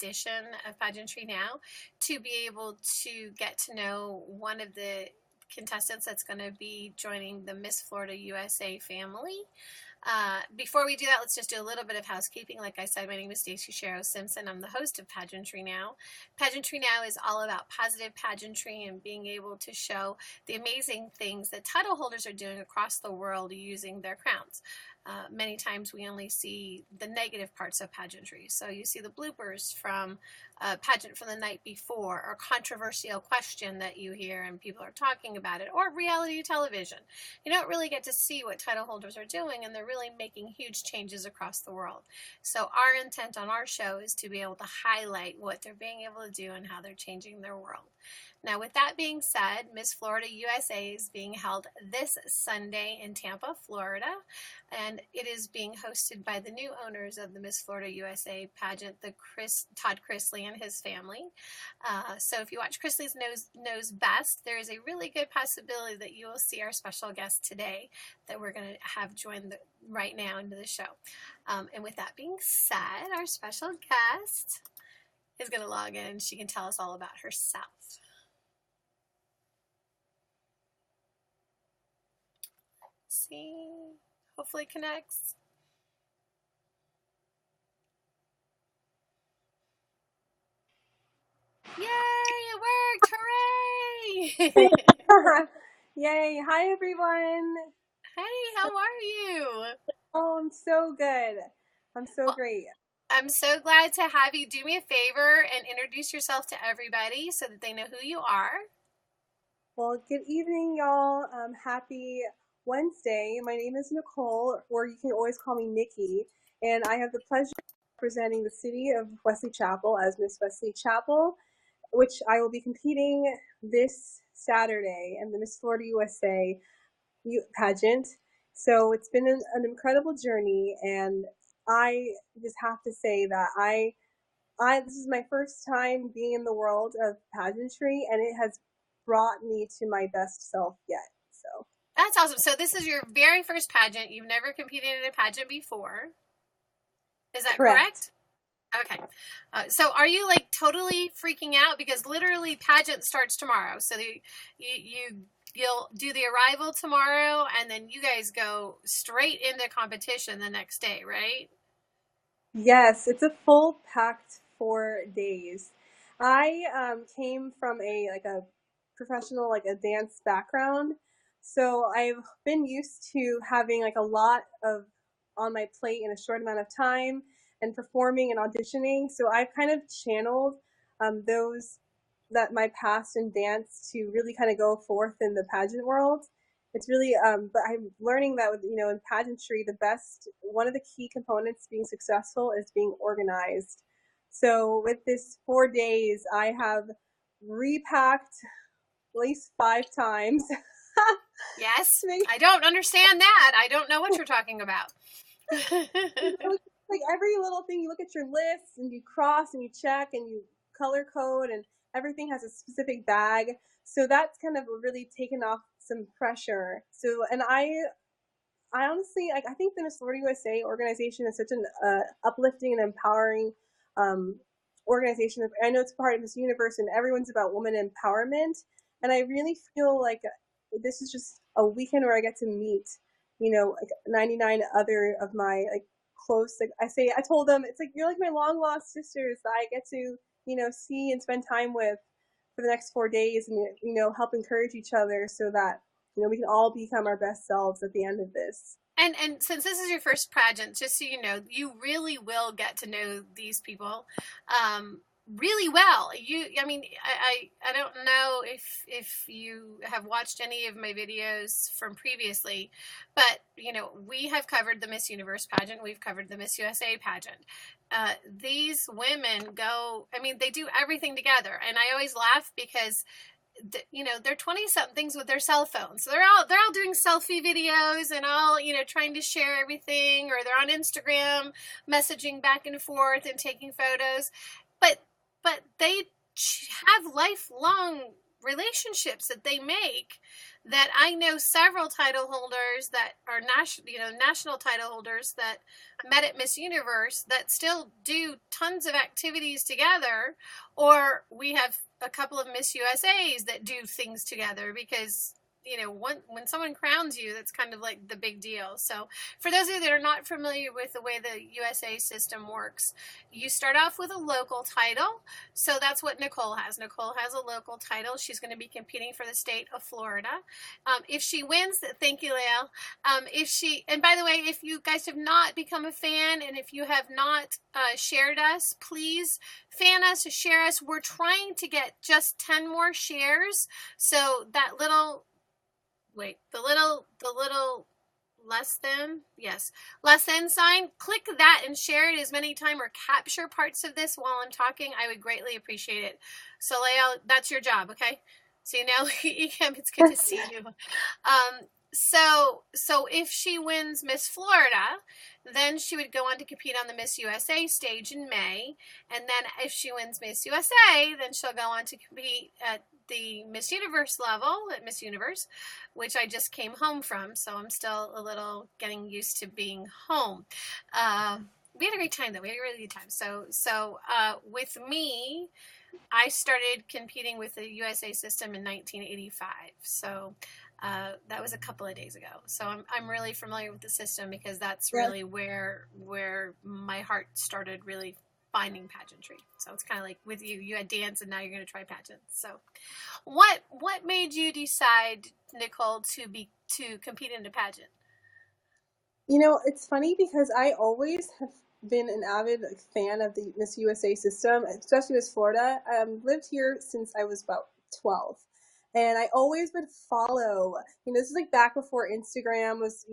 edition of Pageantry Now to be able to get to know one of the contestants that's going to be joining the Miss Florida USA family. Before we do that, let's just do a little bit of housekeeping. Like I said, my name is Stacey Shero Simpson. I'm the host of Pageantry Now. Pageantry Now is all about positive pageantry and being able to show the amazing things that title holders are doing across the world using their crowns. Many times we only see the negative parts of pageantry. So you see the bloopers from a pageant from the night before, or controversial question that you hear and people are talking about it, or reality television. You don't really get to see what title holders are doing, and they're really making huge changes across the world. So our intent on our show is to be able to highlight what they're being able to do and how they're changing their world. Now, with that being said, Miss Florida USA is being held this Sunday in Tampa, Florida, and it is being hosted by the new owners of the Miss Florida USA pageant, Todd Chrisley and his family. So if you watch Chrisley's Knows Best, there is a really good possibility that you will see our special guest today that we're going to have join right now into the show. And with that being said, our special guest is going to log in. She can tell us all about herself. See, hopefully it connects. Yay, it worked! Hooray! Yay! Hi, everyone. Hey, how are you? Oh, I'm so good. I'm so great. I'm so glad to have you. Do me a favor and introduce yourself to everybody so that they know who you are. Well, good evening, y'all. Happy Wednesday. My name is Nicole, or you can always call me Nikki, and I have the pleasure of representing the city of Wesley Chapel as Miss Wesley Chapel, which I will be competing this Saturday in the Miss Florida USA pageant. So it's been an incredible journey, and I just have to say that this is my first time being in the world of pageantry, and it has brought me to my best self yet. So that's awesome. So this is your very first pageant. You've never competed in a pageant before. Is that correct? Okay. So are you like totally freaking out? Because literally pageant starts tomorrow. So you'll do the arrival tomorrow, and then you guys go straight into competition the next day, right? Yes, it's a full packed 4 days. I came from a professional, a dance background. So I've been used to having a lot of on my plate in a short amount of time and performing and auditioning. So I've kind of channeled my past in dance to really kind of go forth in the pageant world. It's really, but I'm learning that in pageantry, one of the key components being successful is being organized. So with this 4 days, I have repacked at least 5 times. Yes, I don't understand that. I don't know what you're talking about. Every little thing, you look at your list and you cross and you check and you color code, and everything has a specific bag. So that's kind of really taken off some pressure. So, and I honestly, I think the Miss Florida USA organization is such an uplifting and empowering organization. I know it's part of this universe, and everyone's about woman empowerment. And I really feel like this is just a weekend where I get to meet, 99 other of my close. I told them it's you're like my long lost sisters that I get to see and spend time with for the next 4 days, and help encourage each other so that we can all become our best selves at the end of this. And since this is your first pageant, just so you know, you really will get to know these people really well. I don't know if you have watched any of my videos from previously, but we have covered the Miss Universe pageant, we've covered the Miss USA pageant. These women they do everything together, and I always laugh because they're 20-somethings with their cell phones. So they're all doing selfie videos and all, trying to share everything, or they're on Instagram messaging back and forth and taking photos. But they have lifelong relationships that they make that I know several title holders that are national title holders that met at Miss Universe that still do tons of activities together, or we have a couple of Miss USAs that do things together because when someone crowns you, that's kind of like the big deal. So for those of you that are not familiar with the way the USA system works, you start off with a local title. So that's what Nicole has. Nicole has a local title. She's going to be competing for the state of Florida. If she wins, thank you, Lael. And by the way, if you guys have not become a fan, and if you have not shared us, please fan us, share us. We're trying to get just 10 more shares. So that little the little less than sign, click that and share it as many times, or capture parts of this while I'm talking. I would greatly appreciate it. So Leo, that's your job, okay? See, now Ekem, it's good to see you. So if she wins Miss Florida, then she would go on to compete on the Miss USA stage in May. And then if she wins Miss USA, then she'll go on to compete at the Miss Universe level at Miss Universe, which I just came home from. So I'm still a little getting used to being home. We had a great time, though. We had a really good time. So with me, I started competing with the USA system in 1985. So that was a couple of days ago. So I'm really familiar with the system because that's really where my heart started really finding pageantry. So it's kind of like with you. You had dance, and now you're going to try pageants. So, what made you decide, Nicole, to compete in a pageant? It's funny because I always have been an avid fan of the Miss USA system, especially Miss Florida. Lived here since I was about 12. And I always would follow, this is like back before Instagram was,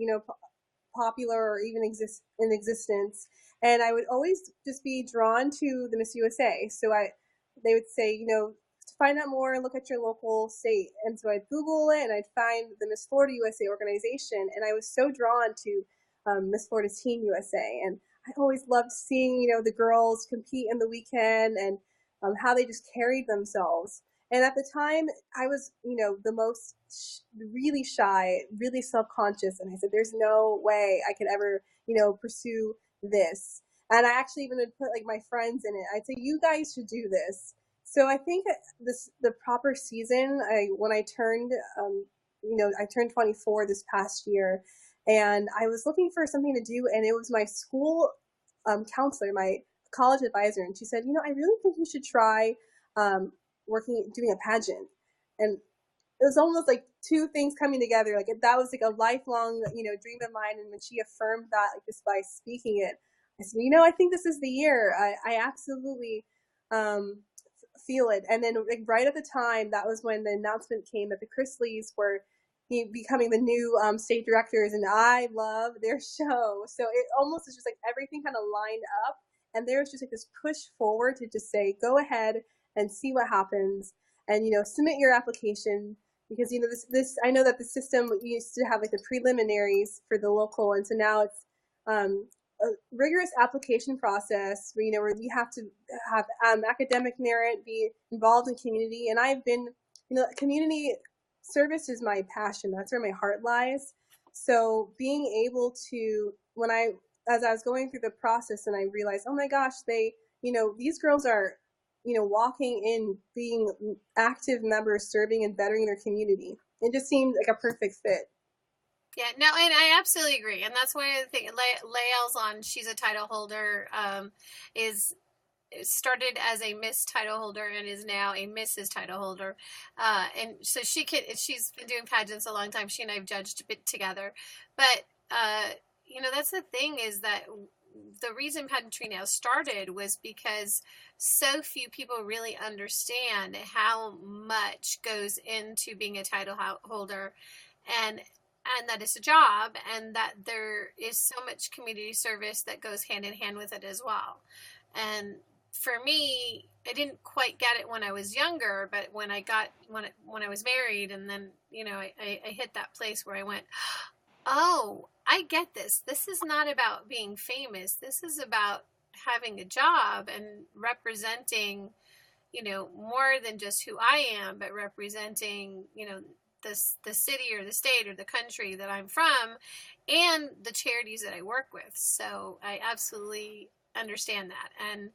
popular or even in existence. And I would always just be drawn to the Miss USA. So they would say, to find out more, look at your local state. And so I'd Google it and I'd find the Miss Florida USA organization. And I was so drawn to Miss Florida Teen USA. And I always loved seeing, the girls compete in the weekend and how they just carried themselves. And at the time, I was, the most really shy, really self-conscious. And I said, there's no way I could ever, pursue this. And I actually even would put like my friends in it. I'd say, you guys should do this. So I think the proper season, when I turned, I turned 24 this past year, and I was looking for something to do. And it was my school counselor, my college advisor. And she said, I really think you should try doing a pageant. And it was almost like two things coming together. Like that was like a lifelong, dream of mine. And when she affirmed that, like just by speaking it, I said, I think this is the year. I absolutely feel it. And then like right at the time, that was when the announcement came that the Chrisleys were becoming the new state directors, and I love their show. So it almost is just like everything kind of lined up, and there was just like this push forward to just say, go ahead and see what happens, and submit your application, because this I know that the system used to have like the preliminaries for the local, and so now it's a rigorous application process where where you have to have academic merit, be involved in community, and I've been community service is my passion. That's where my heart lies. So being able to, as I was going through the process, and I realized, oh my gosh, these girls are walking in, being active members, serving and bettering their community. It just seemed like a perfect fit. Yeah, no, and I absolutely agree. And that's why I think Lael's on, she's a title holder, is started as a Miss title holder and is now a Mrs. title holder. And so she's been doing pageants a long time. She and I have judged a bit together. But, that's the thing, is that the reason pageantry now started was because so few people really understand how much goes into being a title holder, and that it's a job, and that there is so much community service that goes hand in hand with it as well. And for me, I didn't quite get it when I was younger, but when I was married, and then I hit that place where I went, oh, I get this. This is not about being famous. This is about having a job and representing, more than just who I am, but representing, the city or the state or the country that I'm from, and the charities that I work with. So I absolutely understand that. And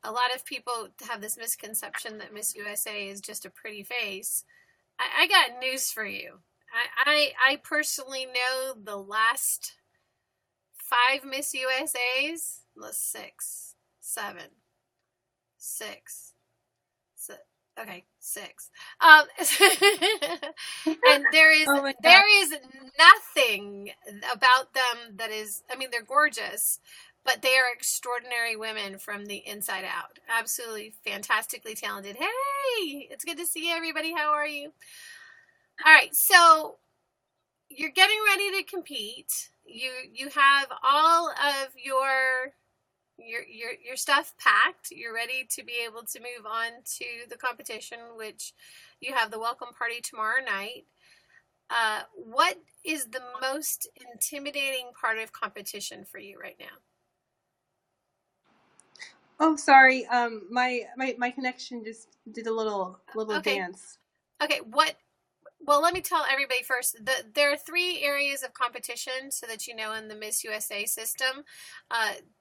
a lot of people have this misconception that Miss USA is just a pretty face. I got news for you. I personally know the last 5 Miss USAs. Six, seven, six. Okay, 6. And there is nothing about them that is. I mean, they're gorgeous, but they are extraordinary women from the inside out. Absolutely fantastically talented. Hey, it's good to see everybody. How are you? All right, so you're getting ready to compete. You have all of your stuff packed. You're ready to be able to move on to the competition, which you have the welcome party tomorrow night. What is the most intimidating part of competition for you right now? Oh, sorry. My connection just did a little dance. Okay. Well, let me tell everybody first. There are 3 areas of competition, so that you know, in the Miss USA system.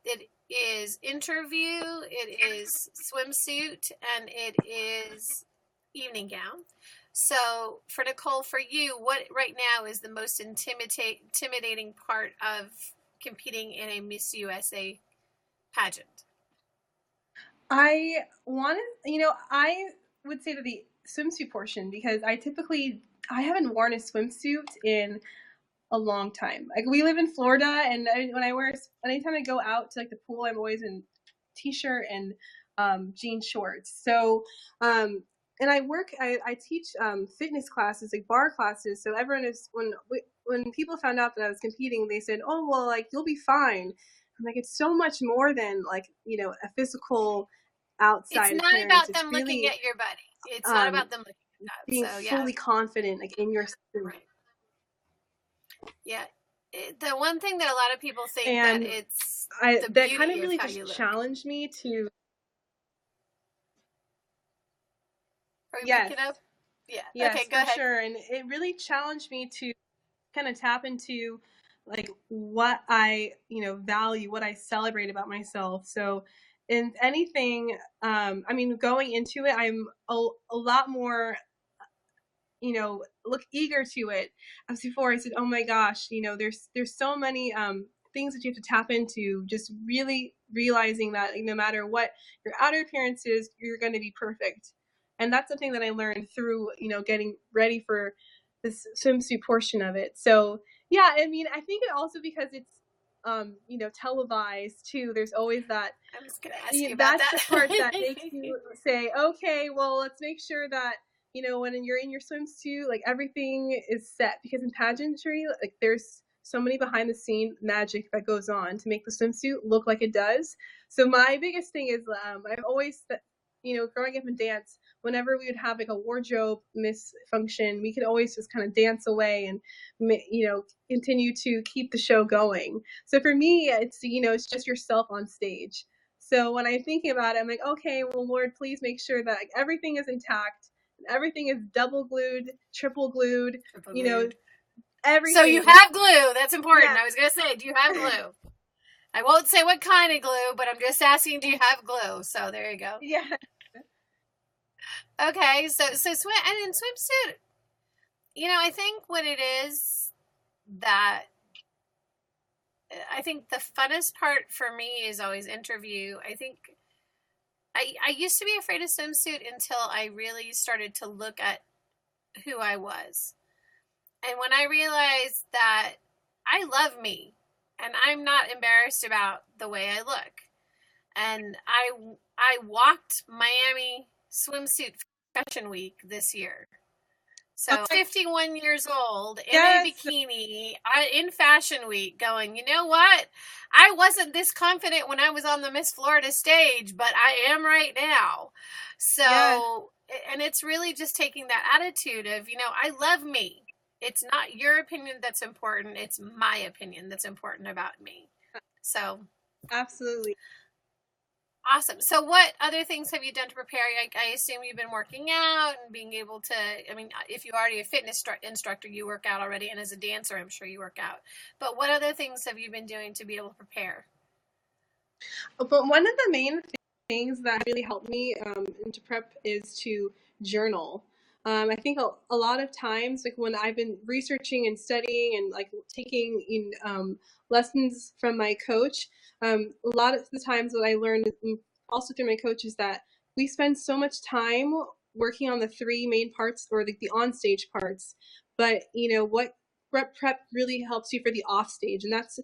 It is interview, it is swimsuit, and it is evening gown. So for Nicole, for you, what right now is the most intimidating part of competing in a Miss USA pageant? I would say to the swimsuit portion, because I haven't worn a swimsuit in a long time. Like, we live in Florida, and anytime I go out to like the pool, I'm always in t-shirt and jean shorts. So and I teach fitness classes, like bar classes. So everyone is, when people found out that I was competing, they said, "Oh, well, like, you'll be fine." I'm like, it's so much more than, like, a physical outside appearance. It's not about them really, looking at your body. It's not about them looking at that. Being fully confident, like, in your skin. Right. Yeah. The one thing that a lot of people think that it's that kind of really just challenged me to. Are you picking up? Yeah. Yes, okay, go ahead. Sure. And it really challenged me to kind of tap into, like, what I, value, what I celebrate about myself. So in anything, going into it, I'm a lot more, look eager to it. As before, I said, oh my gosh, there's so many things that you have to tap into, just really realizing that no matter what your outer appearance is, you're going to be perfect. And that's something that I learned through, getting ready for this swimsuit portion of it. So yeah, I think it also, because it's televised too, there's always that. I was going to ask you about that's the part that makes you say, okay, well, let's make sure that when you're in your swimsuit, like, everything is set, because in pageantry, like, there's so many behind the scene magic that goes on to make the swimsuit look like it does. So my biggest thing is, I've always, growing up in dance, whenever we would have like a wardrobe misfunction, we could always just kind of dance away and, continue to keep the show going. So for me, it's just yourself on stage. So when I'm thinking about it, I'm like, okay, well, Lord, please make sure that, like, everything is intact, everything is double glued, triple glued, everything. So you have glue. That's important. Yeah. I was going to say, do you have glue? I won't say what kind of glue, but I'm just asking, do you have glue? So there you go. Yeah. Okay, so swim, and in swimsuit, I think what it is that I think the funnest part for me is always interview. I think I used to be afraid of swimsuit until I really started to look at who I was. And when I realized that I love me and I'm not embarrassed about the way I look. And I walked Miami swimsuit fashion week this year. So 51 years old in a bikini in fashion week, going, you know what? I wasn't this confident when I was on the Miss Florida stage, but I am right now. So, and it's really just taking that attitude of, I love me. It's not your opinion that's important. It's my opinion that's important about me. So. Absolutely. Awesome. So what other things have you done to prepare? I assume you've been working out and being able to, I mean, if you're already a fitness instructor, you work out already. And as a dancer, I'm sure you work out. But what other things have you been doing to be able to prepare? But one of the main things that really helped me to prep is to journal. I think a lot of times, like when I've been researching and studying and like taking lessons from my coach, a lot of the times what I learned also through my coach is that we spend so much time working on the three main parts or like the on-stage parts, but what prep really helps you for the off-stage, and that's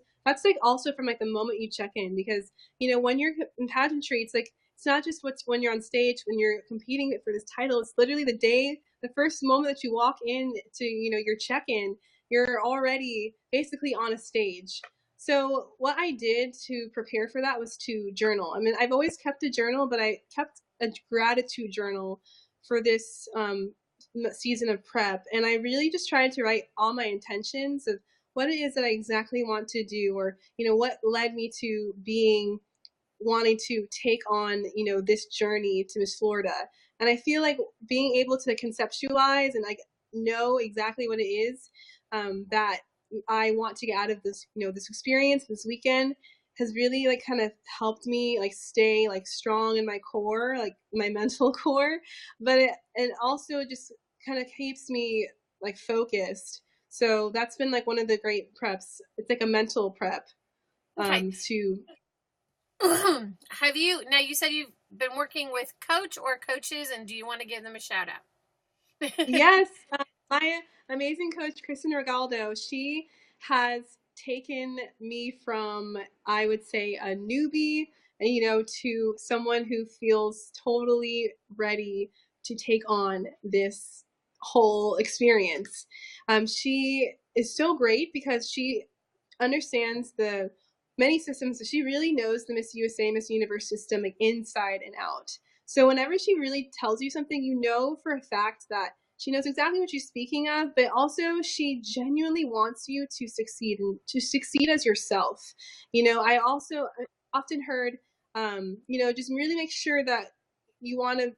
like also from like the moment you check in, because when you're in pageantry, it's like it's not just when you're on stage, when you're competing for this title. It's literally the first moment that you walk in to your check-in, you're already basically on a stage. So what I did to prepare for that was to journal. I mean, I've always kept a journal, but I kept a gratitude journal for this season of prep, and I really just tried to write all my intentions of what it is that I exactly want to do, or what led me to wanting to take on this journey to Miss Florida. And I feel like being able to conceptualize and like know exactly what it is that I want to get out of this this experience this weekend has really like kind of helped me like stay like strong in my core, like my mental core, but it also just kind of keeps me like focused. So that's been like one of the great preps. It's like a mental prep Okay. to Have you, now you said you've been working with coach or coaches, and do you want to give them a shout out? Yes, my amazing coach, Kristen Regaldo, she has taken me from, I would say, a newbie, to someone who feels totally ready to take on this whole experience. She is so great because she understands the many systems. So she really knows the Miss USA, Miss Universe system like inside and out. So whenever she really tells you something, for a fact that she knows exactly what she's speaking of, but also she genuinely wants you to succeed and to succeed as yourself. I also often heard, just really make sure that you want to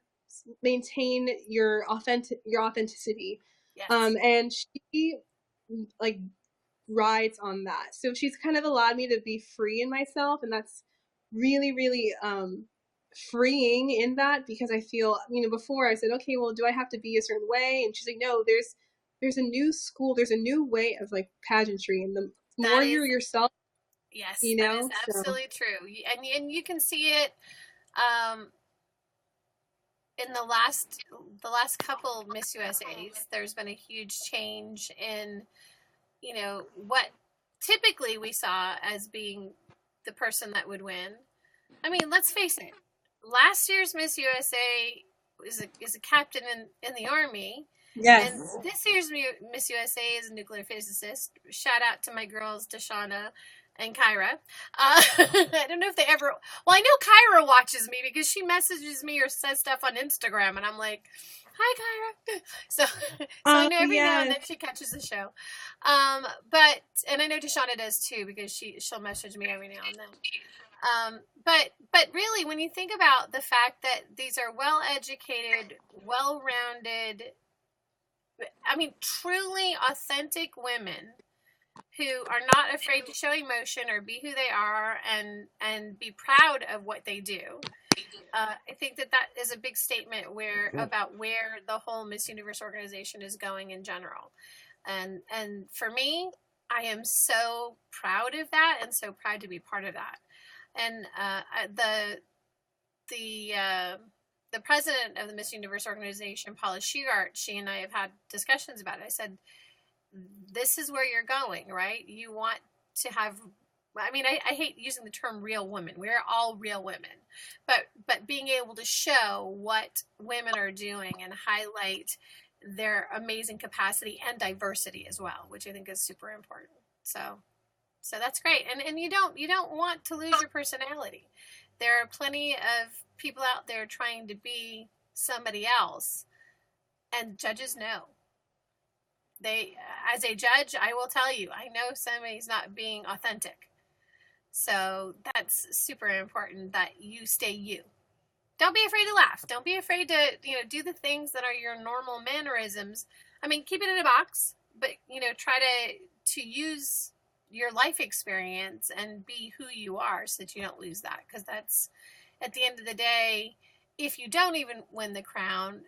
maintain your authenticity. Yes. And she like rides on that. So she's kind of allowed me to be free in myself, and that's really, really freeing in that, because I feel, before I said, okay, well, do I have to be a certain way? And she's like, no, there's a new school, there's a new way of like pageantry, and the more you're yourself, yes, that is absolutely true. And you can see it in the last couple Miss USAs. There's been a huge change in what typically we saw as being the person that would win. I mean, let's face it. Last year's Miss USA is a captain in the Army. yes, And this year's Miss USA is a nuclear physicist. Shout out to my girls, Deshauna and Kyra. I don't know if they ever. Well, I know Kyra watches me because she messages me or says stuff on Instagram, and I'm like, "Hi, Kyra." So I know every now and then she catches the show. But and I know Deshauna does too, because she'll message me every now and then. But really, when you think about the fact that these are well-educated, well-rounded, I mean, truly authentic women who are not afraid to show emotion or be who they are and be proud of what they do. I think that is a big statement about where the whole Miss Universe organization is going in general. And for me, I am so proud of that and so proud to be part of that. And the president of the Miss Universe organization, Paula Shugart, she and I have had discussions about it. I said, this is where you're going, right? You want to have, I mean, I hate using the term real women. We're all real women. But being able to show what women are doing and highlight their amazing capacity and diversity as well, which I think is super important. So that's great. And you don't want to lose your personality. There are plenty of people out there trying to be somebody else, and judges know. As a judge, I will tell you, I know somebody's not being authentic. So that's super important that you stay you. Don't be afraid to laugh. Don't be afraid to, do the things that are your normal mannerisms. I mean, keep it in a box, but, try to use your life experience and be who you are so that you don't lose that. Because that's, at the end of the day, if you don't even win the crown,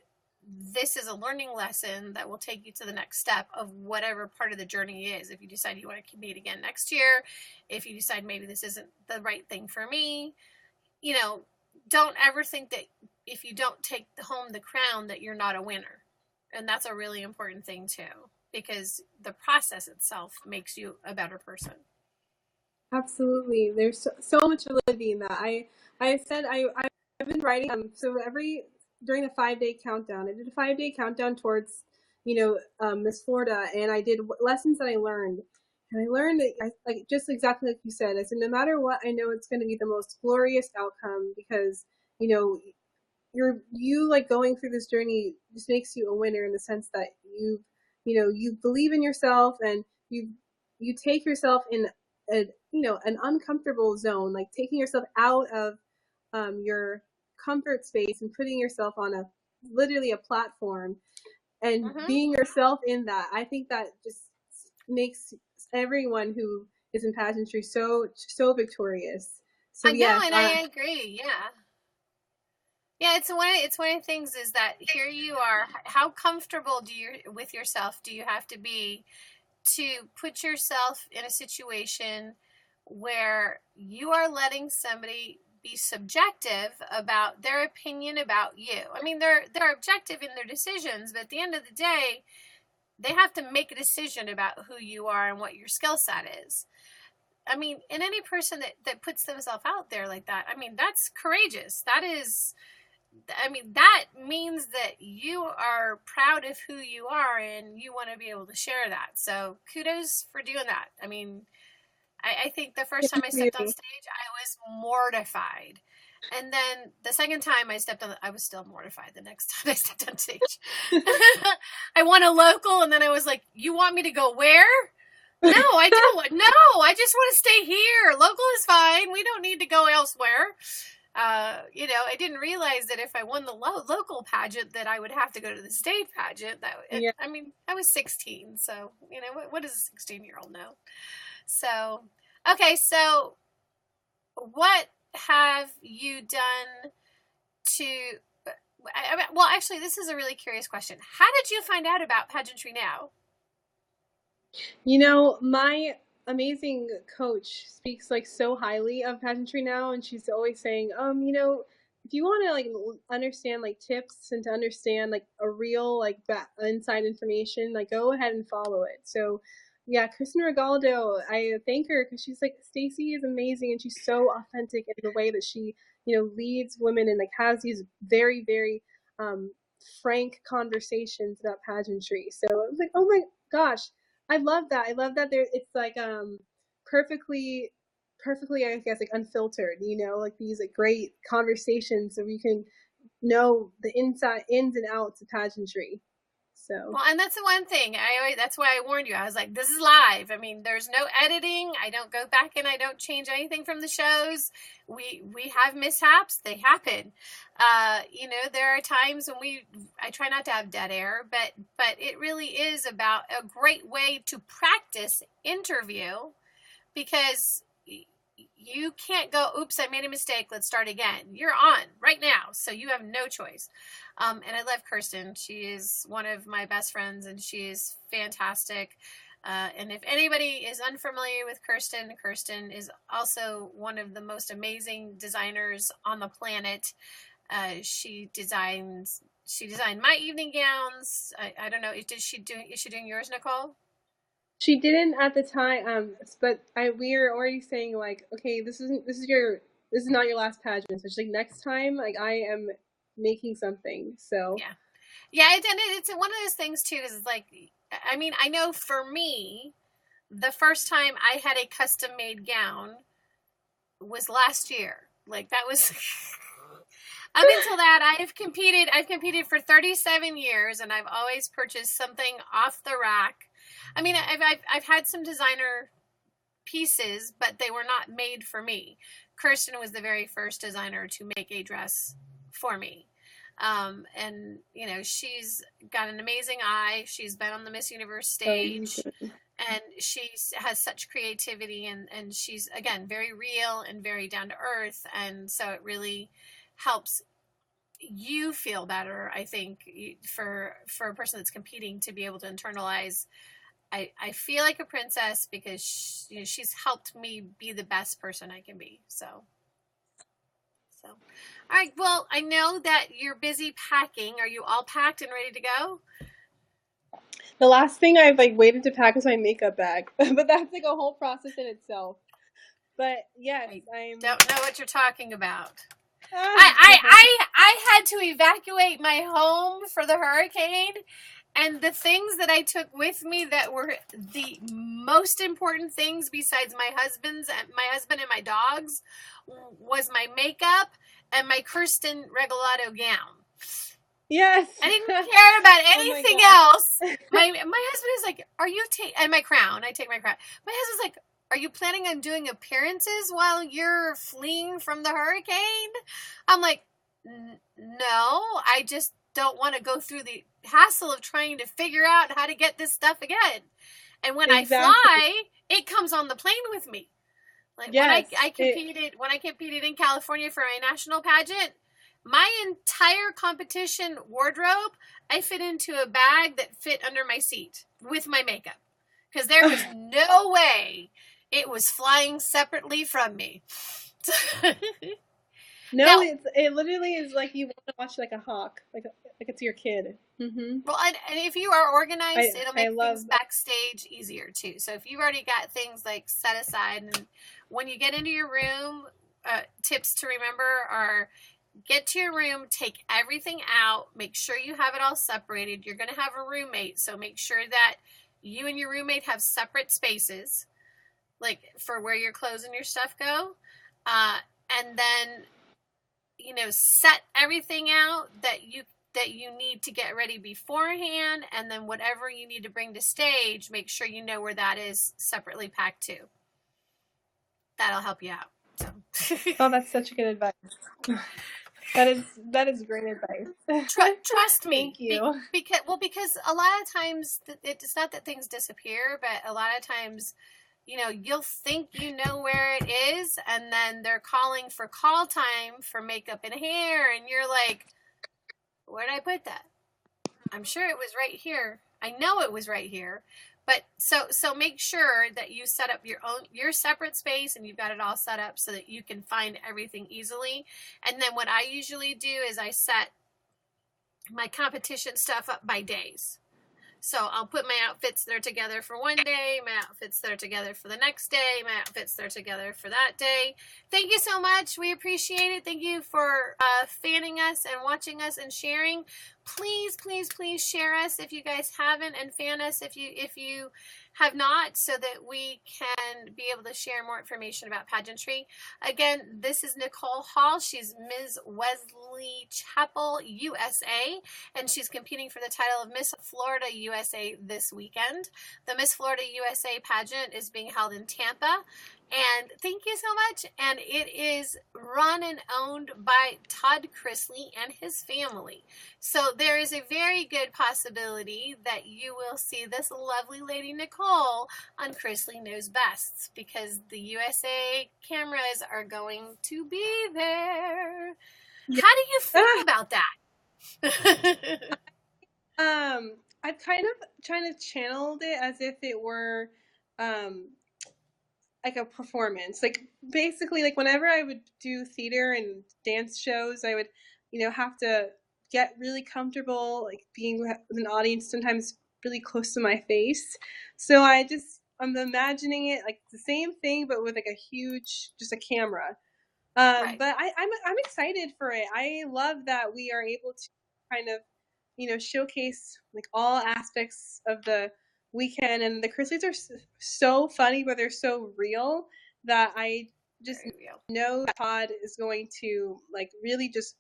this is a learning lesson that will take you to the next step of whatever part of the journey is. If you decide you want to compete again next year, if you decide maybe this isn't the right thing for me, don't ever think that if you don't take home the crown that you're not a winner. And that's a really important thing too, because the process itself makes you a better person. Absolutely. There's so much validity in that. I've been writing, so during the 5-day countdown, I did a 5-day countdown towards, Miss Florida, and I did lessons that I learned. And I learned that, just exactly like you said, I said, no matter what, I know it's going to be the most glorious outcome, because, you like going through this journey just makes you a winner in the sense that you believe in yourself, and you take yourself in an uncomfortable zone, like taking yourself out of your comfort space and putting yourself on literally a platform and being yourself in that. I think that just makes everyone who is in pageantry so victorious. So I know, and I agree. Yeah. Yeah, it's one of the things is that here you are. How comfortable with yourself do you have to be to put yourself in a situation where you are letting somebody be subjective about their opinion about you? I mean, they're objective in their decisions, but at the end of the day, they have to make a decision about who you are and what your skill set is. I mean, and any person that puts themselves out there like that, I mean, that's courageous. That means that you are proud of who you are and you want to be able to share that. So kudos for doing that. I mean, I think the first time I stepped on stage, I was mortified. And then the second time I was still mortified the next time I stepped on stage. I won a local, and then I was like, you want me to go where? No, I don't. No, I just want to stay here. Local is fine. We don't need to go elsewhere. I didn't realize that if I won the local pageant that I would have to go to the state pageant. I mean, I was 16, so, what does a 16-year-old know? So, okay, so what have you done well, actually, this is a really curious question. How did you find out about Pageantry Now? My amazing coach speaks so highly of Pageantry Now, and she's always saying, if you want to understand tips and to understand a real inside information, go ahead and follow it. So yeah, Kristen Regaldo, I thank her because she's Stacey is amazing, and she's so authentic in the way that she leads women and has these very, very frank conversations about pageantry. So I was oh my gosh, I love that. I love that it's perfectly, I guess, unfiltered, these great conversations so we can know the ins and outs of pageantry. So. Well, and that's the one thing. That's why I warned you. I was like, this is live. I mean, there's no editing. I don't go back and I don't change anything from the shows. We have mishaps. They happen. There are times when I try not to have dead air, but it really is about a great way to practice interview, because you can't go, oops, I made a mistake, let's start again. You're on right now, so you have no choice. And I love Kirsten. She is one of my best friends, and she is fantastic. And if anybody is unfamiliar with Kirsten, Kirsten is also one of the most amazing designers on the planet. She designed my evening gowns. I don't know, is she doing yours, Nicole? She didn't at the time, but we are already saying okay, this is not your last pageant. So she's next time, I am making something. So yeah, it's one of those things too. Is I mean, I know for me, the first time I had a custom made gown was last year. That was. Up until that, I've competed for 37 years, and I've always purchased something off the rack. I mean, I've had some designer pieces, but they were not made for me. Kirsten was the very first designer to make a dress for me. And you know, she's got an amazing eye. She's been on the Miss Universe stage, and she has such creativity, and she's, again, very real and very down to earth. And so it really helps you feel better, I think, for a person that's competing, to be able to internalize, I feel like a princess, because you know, she's helped me be the best person I can be. So all right, well, I know that you're busy packing. Are you all packed and ready to go? The last thing I've like waited to pack is my makeup bag, but that's like a whole process in itself. But yes, I don't know what you're I had to evacuate my home for the hurricane, and the things that I took with me that were the most important things, besides my husband and my dogs, was my makeup and my Kirsten Regalado gown. Yes. I didn't care about anything else. My husband is like, "Are you and my crown? I take my crown." My husband's like, "Are you planning on doing appearances while you're fleeing from the hurricane?" I'm like, "No, I just don't want to go through the hassle of trying to figure out how to get this stuff again. And when I fly, it comes on the plane with me." Like, yes, when I competed in California for my national pageant, my entire competition wardrobe, I fit into a bag that fit under my seat with my makeup, because there was no way it was flying separately from me. No, now, it literally is like you want to watch like a hawk, like it's your kid. Mm-hmm. Well, and if you are organized, it'll make things backstage easier too. So if you've already got things like set aside, and when you get into your room, tips to remember are: get to your room, take everything out, make sure you have it all separated. You're going to have a roommate, so make sure that you and your roommate have separate spaces, like for where your clothes and your stuff go. And then, you know, set everything out that you need to get ready beforehand, and then whatever you need to bring to stage, make sure you know where that is separately packed too. That'll help you out. So. Oh, that's such good advice. That is great advice. Trust me. Thank you. Because a lot of times it's not that things disappear, but a lot of times, you know, you'll think you know where it is, and then they're calling for call time for makeup and hair, and you're like, where did I put that? I'm sure it was right here. I know it was right here. But so make sure that you set up your separate space, and you've got it all set up so that you can find everything easily. And then what I usually do is I set my competition stuff up by days. So I'll put my outfits that are together for one day, my outfits that are together for the next day, my outfits that are together for that day. Thank you so much. We appreciate it. Thank you for fanning us and watching us and sharing. Please, please, please share us if you guys haven't, and fan us if you have not, so that we can be able to share more information about pageantry. Again, this is Nicole Hall. She's Ms. Wesley Chapel, USA, and she's competing for the title of Miss Florida USA this weekend. The Miss Florida USA pageant is being held in Tampa. And thank you so much. And it is run and owned by Todd Chrisley and his family. So there is a very good possibility that you will see this lovely lady Nicole on Chrisley Knows Best, because the USA cameras are going to be there. Yeah. How do you feel about that? I've kind of channeled it as if it were like a performance. Like basically, like whenever I would do theater and dance shows, I would, you know, have to get really comfortable, like being with an audience sometimes really close to my face. So I'm imagining it like the same thing, but with like a huge, just a camera. Right. But I'm excited for it. I love that we are able to kind of, you know, showcase like all aspects of the weekend, and the Chrisleys are so funny, but they're so real that I just know Todd is going to like really just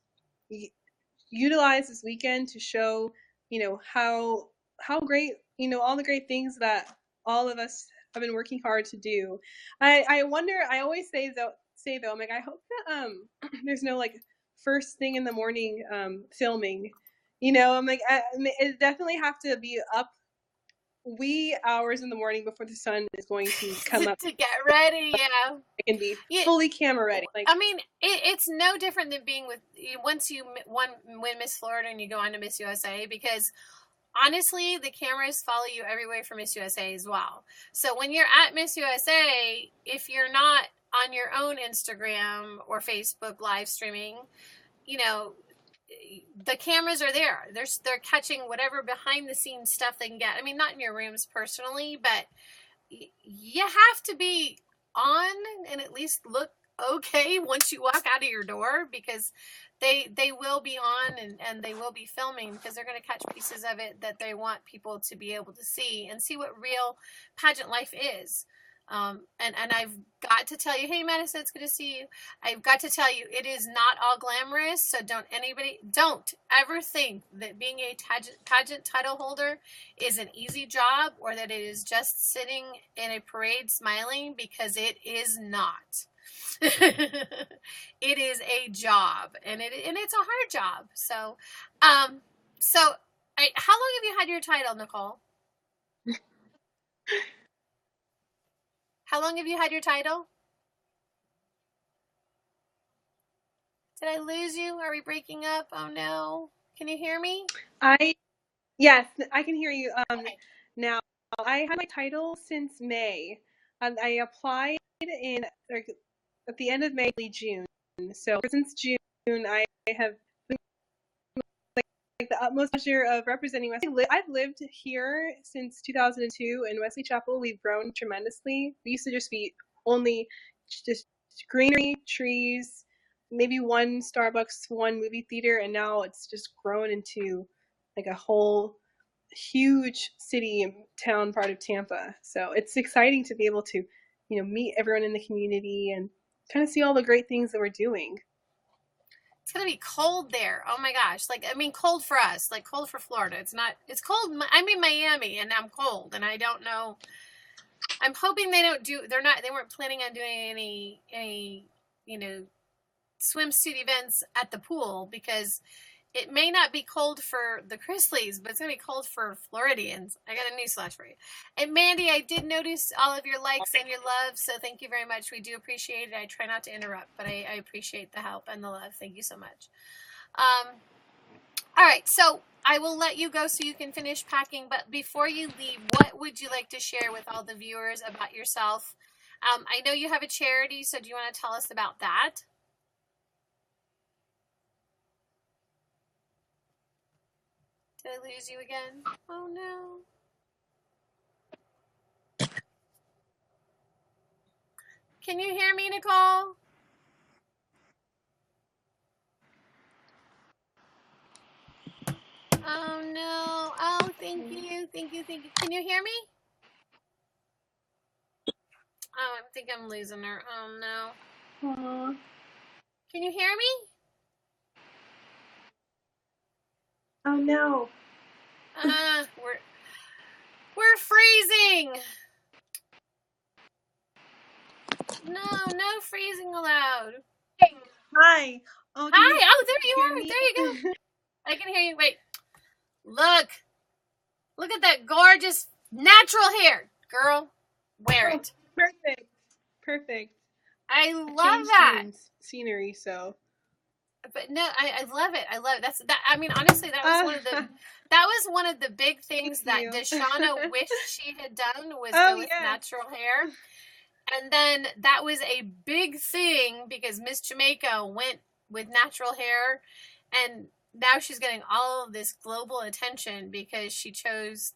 utilize this weekend to show, you know, how great, you know, all the great things that all of us been working hard to do. I wonder, I always say though, I'm like, I hope that there's no like first thing in the morning filming. You know, I'm like, it definitely have to be up wee hours in the morning before the sun is going to come up to get ready. Yeah, it can be fully camera ready. Like, I mean, it's no different than being with once you win Miss Florida and you go on to Miss USA, because honestly, the cameras follow you everywhere for Miss USA as well. So when you're at Miss USA, if you're not on your own Instagram or Facebook live streaming, you know, the cameras are there. They're catching whatever behind the scenes stuff they can get. I mean, not in your rooms personally, but you have to be on and at least look okay once you walk out of your door, because they will be on and they will be filming, because they're going to catch pieces of it that they want people to be able to see and see what real pageant life is. And I've got to tell you, hey Madison, it's good to see you. I've got to tell you, it is not all glamorous. So don't ever think that being a pageant title holder is an easy job, or that it is just sitting in a parade smiling, because it is not. It is a job, and it's a hard job. So, how long have you had your title, Nicole? How long have you had your title? Did I lose you? Are we breaking up? Oh no. Can you hear me? Yes, I can hear you. Okay. Now, I had my title since May. I applied in at the end of May, June. So since June, I have been like the utmost pleasure of representing Wesley. I've lived here since 2002 in Wesley Chapel. We've grown tremendously. We used to just be only just greenery, trees, maybe one Starbucks, one movie theater, and now it's just grown into like a whole huge city and town part of Tampa. So it's exciting to be able to, you know, meet everyone in the community and kind of see all the great things that we're doing. It's gonna be cold there. Oh my gosh! Like, I mean, cold for us, like cold for Florida. It's not. It's cold. I'm in Miami, and I'm cold, and I don't know. I'm hoping they don't do. They're not. They weren't planning on doing any swimsuit events at the pool, because it may not be cold for the Chrisleys, but it's going to be cold for Floridians. I got a newsflash for you. And Mandy, I did notice all of your likes and your love, so thank you very much. We do appreciate it. I try not to interrupt, but I appreciate the help and the love. Thank you so much. All right, so I will let you go so you can finish packing, but before you leave, what would you like to share with all the viewers about yourself? I know you have a charity, so do you want to tell us about that? Did I lose you again? Oh no. Can you hear me, Nicole? Oh no. Oh, thank you. Thank you. Thank you. Can you hear me? Oh, I think I'm losing her. Oh no. Aww. Can you hear me? Oh no. We're freezing. No freezing allowed. Hi. Oh, hi. Oh, there you are. There you go. I can hear you. Wait. Look at that gorgeous natural hair, girl. Wear it. Perfect. I love that scenery. So, but no, I love it. I love it. I mean, honestly, that was one of the big things that Deshauna wished she had done, was go with natural hair. And then that was a big thing because Miss Jamaica went with natural hair, and now she's getting all of this global attention because she chose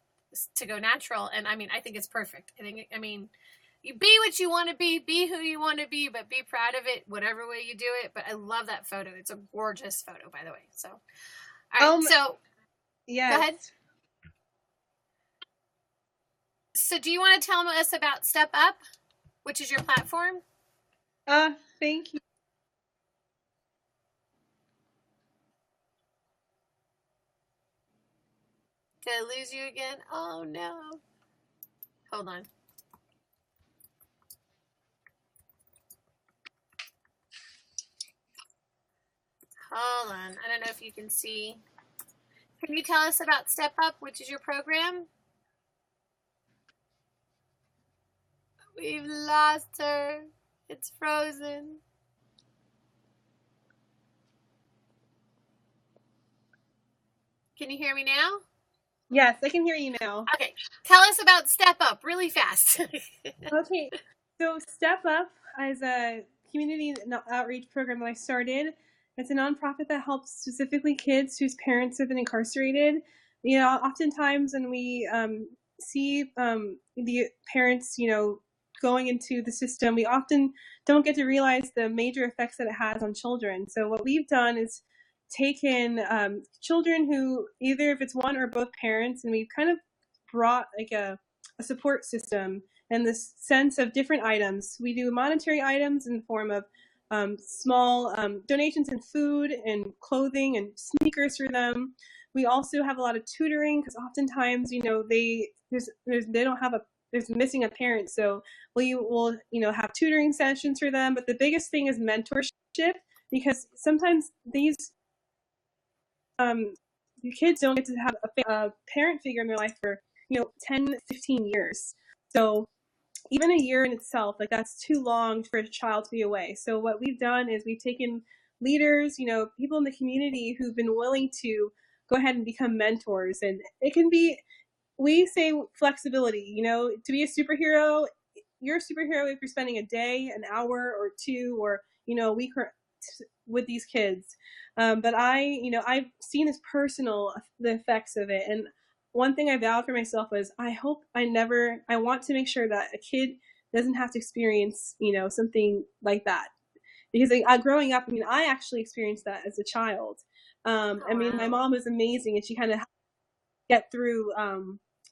to go natural. And I mean, I think it's perfect. I mean, you be what you want to be who you want to be, but be proud of it, whatever way you do it. But I love that photo. It's a gorgeous photo, by the way. So, all right. So, yes. Go ahead. So, do you want to tell us about Step Up, which is your platform? Thank you. Did I lose you again? Oh no. Hold on. Hold on. I don't know if you can see. Can you tell us about Step Up, which is your program? We've lost her. It's frozen. Can you hear me now? Yes, I can hear you now. Okay. Tell us about Step Up really fast. Okay. So Step Up is a community outreach program that I started. It's a nonprofit that helps specifically kids whose parents have been incarcerated. You know, oftentimes when we see the parents, you know, going into the system, we often don't get to realize the major effects that it has on children. So what we've done is taken children who either if it's one or both parents, and we've kind of brought like a support system and this sense of different items. We do monetary items in the form of small donations in food and clothing and sneakers for them. We also have a lot of tutoring because oftentimes, you know, they don't have there's missing a parent, so we will, you know, have tutoring sessions for them. But the biggest thing is mentorship, because sometimes these kids don't get to have a parent figure in their life for, you know, 10, 15 years. So even a year in itself, like that's too long for a child to be away. So what we've done is we've taken leaders, you know, people in the community who've been willing to go ahead and become mentors. And it can be, we say flexibility, you know, to be a superhero, you're a superhero if you're spending a day, an hour or two, or, you know, a week with these kids. But I've seen this the effects of it. And one thing I vowed for myself was I want to make sure that a kid doesn't have to experience, you know, something like that. Because growing up, I mean, I actually experienced that as a child. I mean, my mom was amazing and she kind of get through,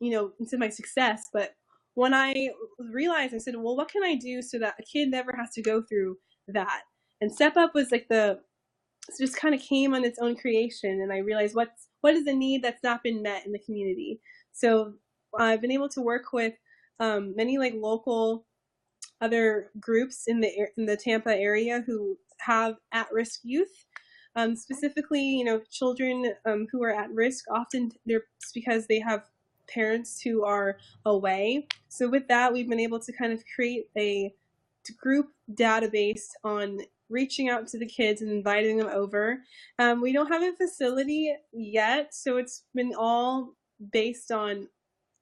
you know, into my success. But when I realized, I said, well, what can I do so that a kid never has to go through that? And Step Up was like just kind of came on its own creation. And I realized what is the need that's not been met in the community. So I've been able to work with many like local other groups in the Tampa area who have at-risk youth. Specifically, you know, children who are at risk, often it's because they have parents who are away. So with that, we've been able to kind of create a group database on reaching out to the kids and inviting them over. We don't have a facility yet, so it's been all based on,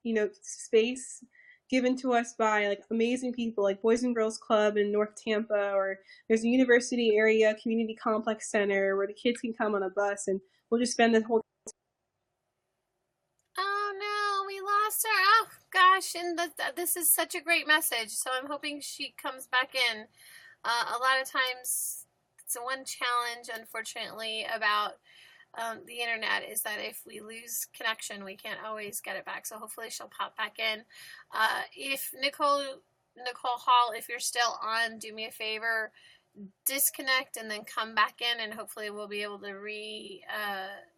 you know, space given to us by like amazing people like Boys and Girls Club in North Tampa, or there's a university area community complex center where the kids can come on a bus and we'll just spend the whole. Oh no, we lost her. Oh gosh, and this is such a great message. So I'm hoping she comes back in. A lot of times, it's one challenge, unfortunately, about the internet is that if we lose connection, we can't always get it back. So hopefully she'll pop back in. If Nicole Hall, if you're still on, do me a favor, disconnect and then come back in, and hopefully we'll be able to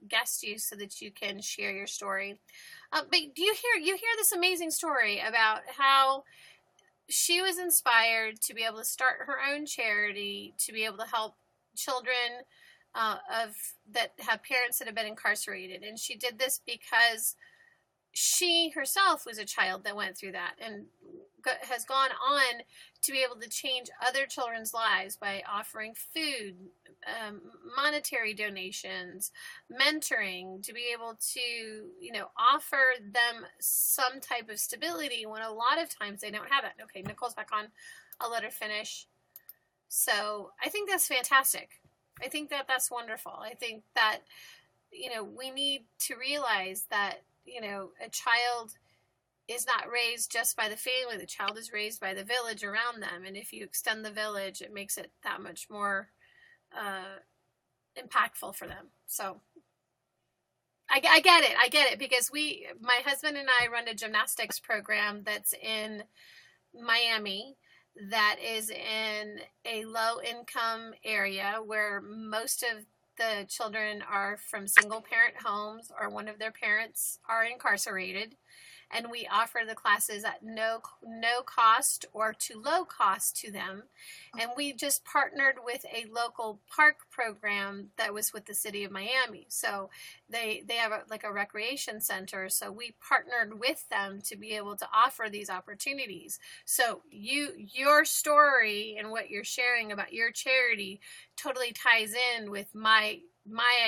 guest you so that you can share your story. But do you hear this amazing story about how she was inspired to be able to start her own charity to be able to help children that have parents that have been incarcerated, and she did this because she herself was a child that went through that and has gone on to be able to change other children's lives by offering food, monetary donations, mentoring, to be able to, you know, offer them some type of stability when a lot of times they don't have it. Okay, Nicole's back on. I'll let her finish. So I think that's fantastic. I think that's wonderful. I think that, you know, we need to realize that, you know, a child is not raised just by the family. The child is raised by the village around them. And if you extend the village, it makes it that much more impactful for them. So I get it. I get it, because my husband and I run a gymnastics program that's in Miami, that is in a low income area where most of the children are from single parent homes or one of their parents are incarcerated. and we offer the classes at no cost or too low cost to them. And we just partnered with a local park program that was with the city of Miami. So they have a recreation center. So we partnered with them to be able to offer these opportunities. So your story and what you're sharing about your charity totally ties in with my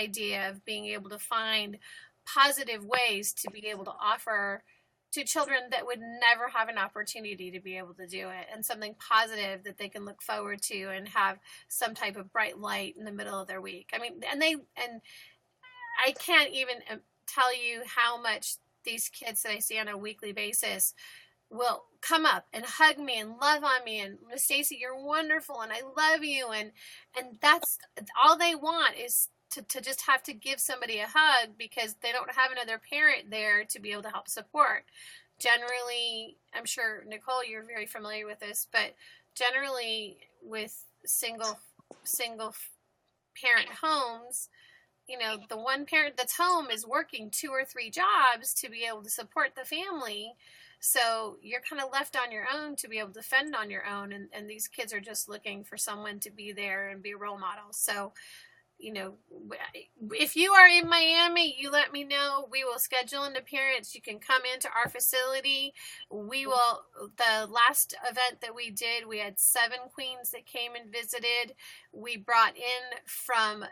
idea of being able to find positive ways to be able to offer to children that would never have an opportunity to be able to do it, and something positive that they can look forward to and have some type of bright light in the middle of their week. I mean, and I can't even tell you how much these kids that I see on a weekly basis will come up and hug me and love on me and, Miss Stacy, you're wonderful and I love you, and that's all they want is to just have to give somebody a hug because they don't have another parent there to be able to help support. Generally, I'm sure, Nicole, you're very familiar with this, but generally with single parent homes, you know, the one parent that's home is working 2 or 3 jobs to be able to support the family. So you're kind of left on your own to be able to fend on your own. And these kids are just looking for someone to be there and be a role model. So, you know, if you are in Miami, you let me know. We will schedule an appearance. You can come into our facility. We will, the last event that we did, we had 7 queens that came and visited. We brought in from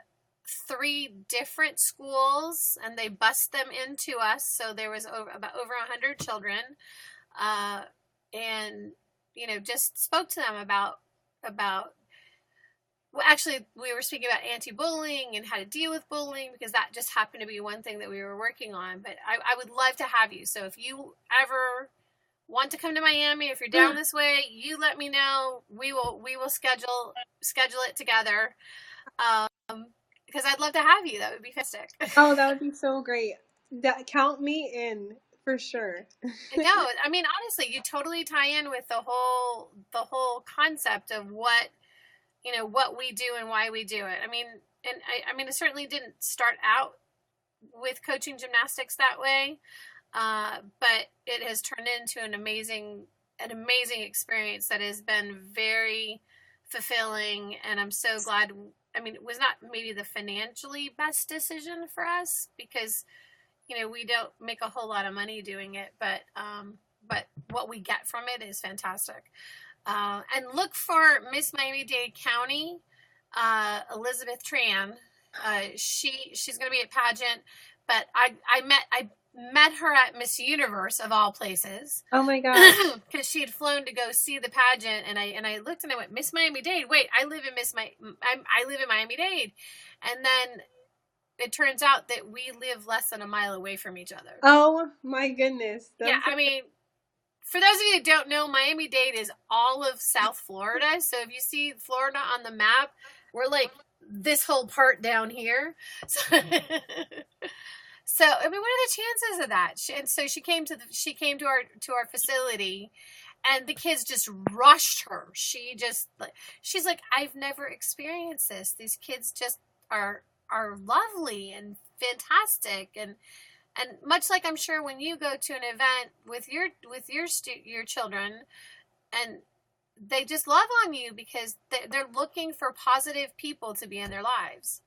3 different schools and they bussed them into us. So there was over 100 children, and, you know, just spoke to them about, well, actually, we were speaking about anti-bullying and how to deal with bullying because that just happened to be one thing that we were working on. But I would love to have you. So if you ever want to come to Miami, if you're down this way, you let me know. We will schedule it together. Because I'd love to have you. That would be fantastic. Oh, that would be so great. Count me in for sure. No, I mean, honestly, you totally tie in with the whole concept of what, you know, what we do and why we do it. I mean, and I mean, it certainly didn't start out with coaching gymnastics that way, but it has turned into an amazing experience that has been very fulfilling, and I'm so glad. I mean, it was not maybe the financially best decision for us because, you know, we don't make a whole lot of money doing it, but what we get from it is fantastic. And look for Miss Miami-Dade County, Elizabeth Tran. She's going to be at pageant, but I met her at Miss Universe of all places. Oh my gosh! Because she had flown to go see the pageant, and I looked and I went, Miss Miami-Dade. Wait, I live in Miami-Dade, and then it turns out that we live less than a mile away from each other. Oh my goodness! Yeah, I mean, for those of you that don't know, Miami-Dade is all of South Florida. So if you see Florida on the map, we're like this whole part down here. So I mean, what are the chances of that? And so she came to our facility, and the kids just rushed her. She's like, I've never experienced this. These kids just are lovely and fantastic, and much like I'm sure when you go to an event with your children, and they just love on you because they're looking for positive people to be in their lives.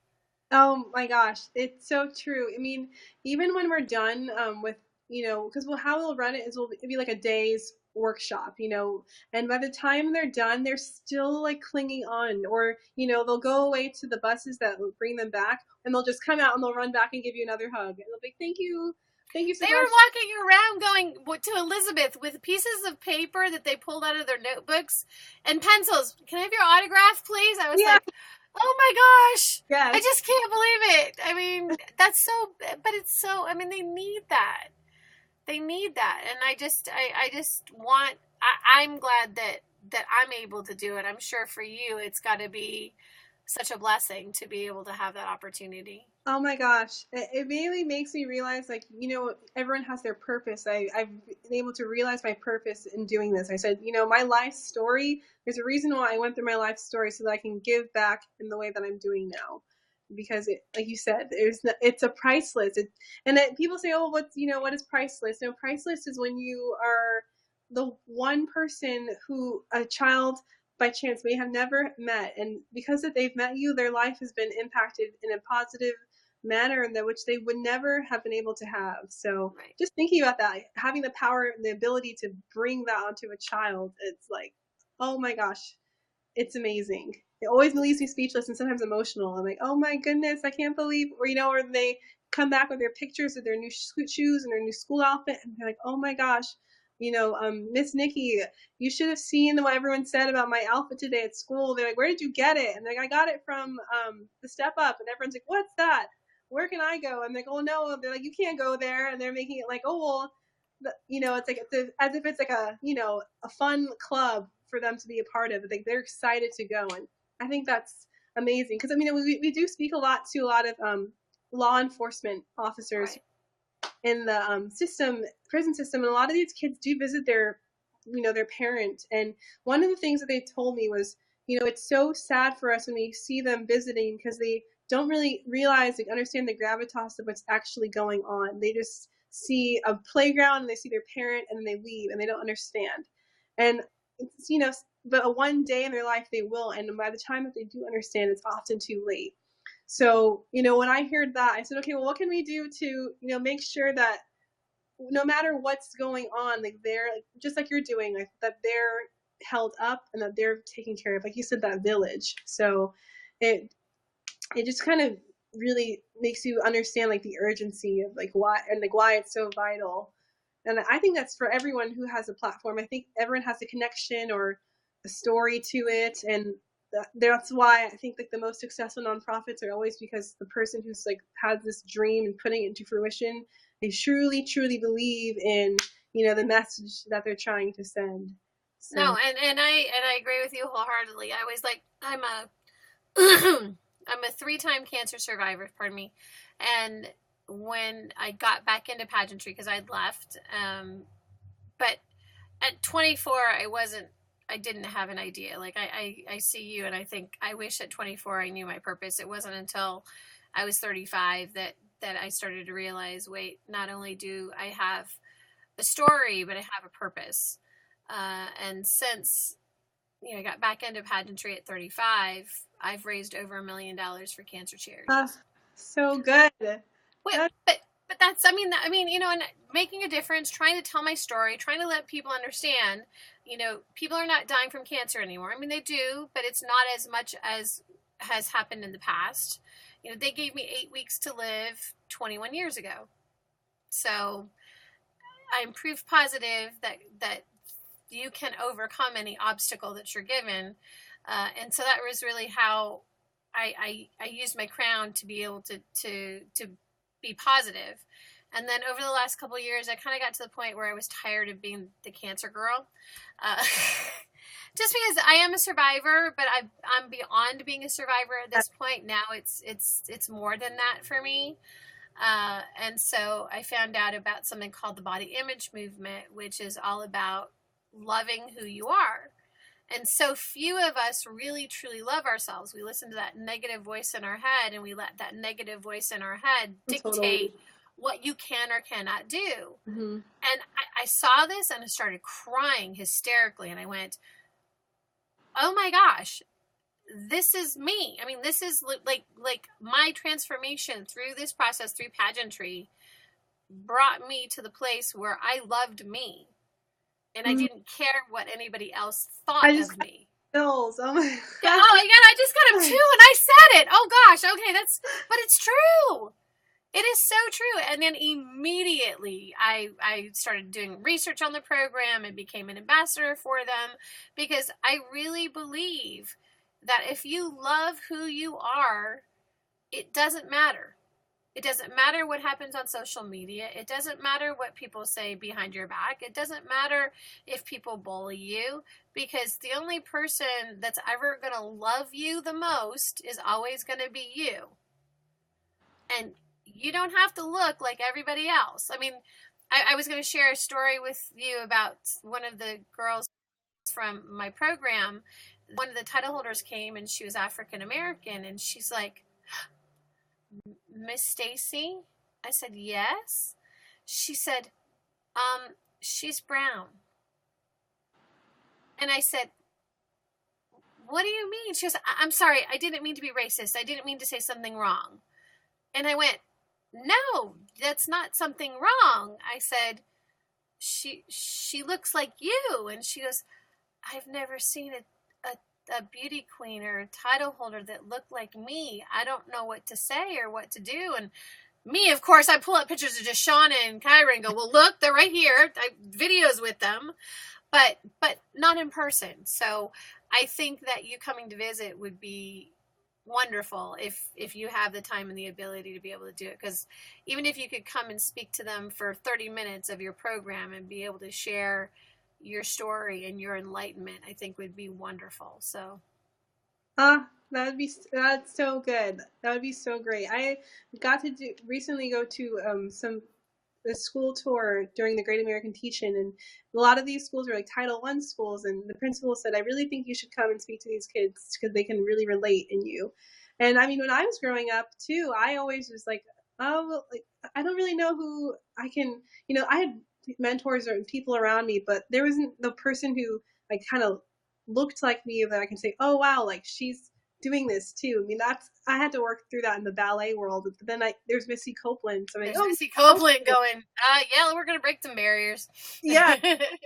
Oh my gosh, it's so true. I mean, even when we're done with, you know, because how we'll run it is it'll be like a day's workshop, you know, and by the time they're done, they're still like clinging on, or, you know, they'll go away to the buses that will bring them back, and they'll just come out and they'll run back and give you another hug, and they'll be thank you so much. They were walking around going to Elizabeth with pieces of paper that they pulled out of their notebooks and pencils. Can I have your autograph, please? I was like, oh my gosh. Yes. I just can't believe it. I mean, but it's so, I mean, they need that. They need that. And I just want, I'm glad that I'm able to do it. I'm sure for you, it's got to be such a blessing to be able to have that opportunity. Oh my gosh. It really makes me realize, like, you know, everyone has their purpose. I've been able to realize my purpose in doing this. I said, you know, my life story, there's a reason why I went through my life story so that I can give back in the way that I'm doing now. because like you said, it's a priceless. And that people say, oh, what is priceless? No, priceless is when you are the one person who a child by chance may have never met, and because that they've met you, their life has been impacted in a positive manner in that which they would never have been able to have. So Right. just thinking about that, having the power and the ability to bring that onto a child, it's like, oh my gosh, it's amazing. It always leaves me speechless and sometimes emotional. I'm like, oh my goodness, I can't believe, or they come back with their pictures of their new shoes and their new school outfit, and they're like, oh my gosh, Miss Nikki, you should have seen what everyone said about my outfit today at school. They're like, where did you get it? And like, I got it from the Step Up, and everyone's like, what's that? Where can I go? I'm like, oh no. They're like, you can't go there, and they're making it like, oh well, it's like as if it's like a fun club for them to be a part of. Like they're excited to go, and I think that's amazing because we do speak a lot to a lot of law enforcement officers Right. in the prison system, and a lot of these kids do visit their parent. And one of the things that they told me was, it's so sad for us when we see them visiting because they don't really realize, like, understand the gravitas of what's actually going on. They just see a playground and they see their parent and then they leave and they don't understand. And it's, but one day in their life they will, and by the time that they do understand, it's often too late. So, when I heard that, I said, okay, well, what can we do to, make sure that no matter what's going on, like they're just like you're doing, like that they're held up and that they're taken care of, like you said, that village. So it just kind of really makes you understand like the urgency of like why it's so vital. And I think that's for everyone who has a platform. I think everyone has a connection or a story to it, and that's why I think like the most successful nonprofits are always because the person who's like has this dream and putting it into fruition, they truly believe in the message that they're trying to send. So. No, and I agree with you wholeheartedly. I was like, I'm a I'm a 3-time cancer survivor, pardon me. And when I got back into pageantry, because I'd left, but at 24, I didn't have an idea. Like I see you and I think I wish at 24 I knew my purpose. It wasn't until I was 35 that I started to realize, wait, not only do I have a story, but I have a purpose. And since I got back into pageantry at 35, I've raised over $1 million for cancer charities. So good. But that's, and making a difference, trying to tell my story, trying to let people understand, people are not dying from cancer anymore. I mean, they do, but it's not as much as has happened in the past. They gave me 8 weeks to live 21 years ago. So I'm proof positive that you can overcome any obstacle that you're given. And so that was really how I used my crown to be able to be positive. And then over the last couple of years, I kind of got to the point where I was tired of being the cancer girl. Just because I am a survivor, but I'm beyond being a survivor at this point. Now it's more than that for me. And so I found out about something called the body image movement, which is all about loving who you are. And so few of us really truly love ourselves. We listen to that negative voice in our head, and we let that negative voice in our head dictate what you can or cannot do. Mm-hmm. And I saw this and I started crying hysterically, and I went, oh my gosh, this is me. I mean, this is like my transformation through this process, through pageantry, brought me to the place where I loved me. And I didn't care what anybody else thought of me. Bills. Oh my God. Yeah, oh my God, I just got them too, and I said it. Oh gosh, okay, but it's true. It is so true. And then immediately I started doing research on the program and became an ambassador for them, because I really believe that if you love who you are, it doesn't matter. It doesn't matter what happens on social media. It doesn't matter what people say behind your back. It doesn't matter if people bully you, because the only person that's ever going to love you the most is always going to be you. And you don't have to look like everybody else. I mean, I was going to share a story with you about one of the girls from my program. One of the title holders came, and she was African American, and she's like, Miss Stacy? I said, yes. She said, she's brown. And I said, what do you mean? She goes, I'm sorry, I didn't mean to be racist. I didn't mean to say something wrong. And I went, no, that's not something wrong. I said, she looks like you. And she goes, I've never seen a beauty queen or a title holder that looked like me. I don't know what to say or what to do. And me, of course, I pull up pictures of Shauna and Kyra and go, well, look, they're right here. I have videos with them, but not in person. So I think that you coming to visit would be wonderful if you have the time and the ability to be able to do it. Because even if you could come and speak to them for 30 minutes of your program and be able to share your story and your enlightenment, I think would be wonderful. So that's so good. That would be so great. I got to recently go to a school tour during the Great American Teach-In, and a lot of these schools are like Title I schools, and the principal said, I really think you should come and speak to these kids because they can really relate in you. And I mean, when I was growing up too, I always was like, oh, like, I don't really know who I can, I had mentors or people around me, but there wasn't the person who like kind of looked like me that I can say, oh wow, like she's doing this too. I mean, I had to work through that in the ballet world. But then there's Missy Copeland. So there's Missy Copeland going, yeah, we're gonna break some barriers. Yeah.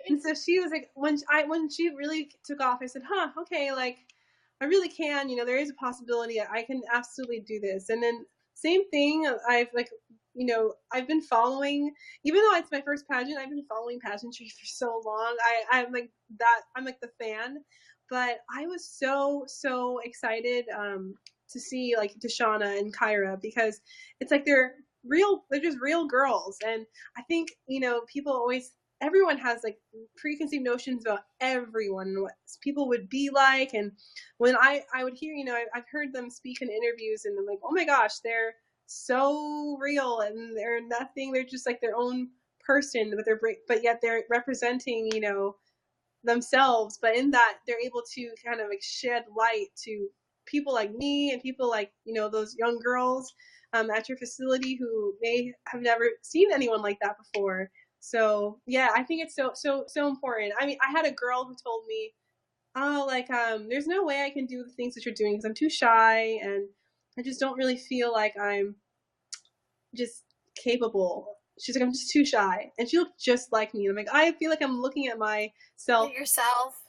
And so she was like, when she really took off, I said, okay, like I really can. There is a possibility I can absolutely do this. And then same thing. I've been following, even though it's my first pageant, I've been following pageantry for so long. I'm like that. I'm like the fan. But I was so excited to see like Deshauna and Kyra, because it's like they're just real girls. And I think, everyone has like preconceived notions about everyone and what people would be like. And when I would hear, I've heard them speak in interviews, and I'm like, oh my gosh, they're so real, and they're nothing. They're just like their own person, but yet they're representing, themselves. But in that, they're able to kind of like shed light to people like me and people like, those young girls at your facility who may have never seen anyone like that before. So yeah, I think it's so important. I mean, I had a girl who told me, oh, like, there's no way I can do the things that you're doing because I'm too shy and I just don't really feel like I'm just capable. She's like, I'm just too shy. And she looked just like me. And I'm like, I feel like I'm looking at myself. Yourself.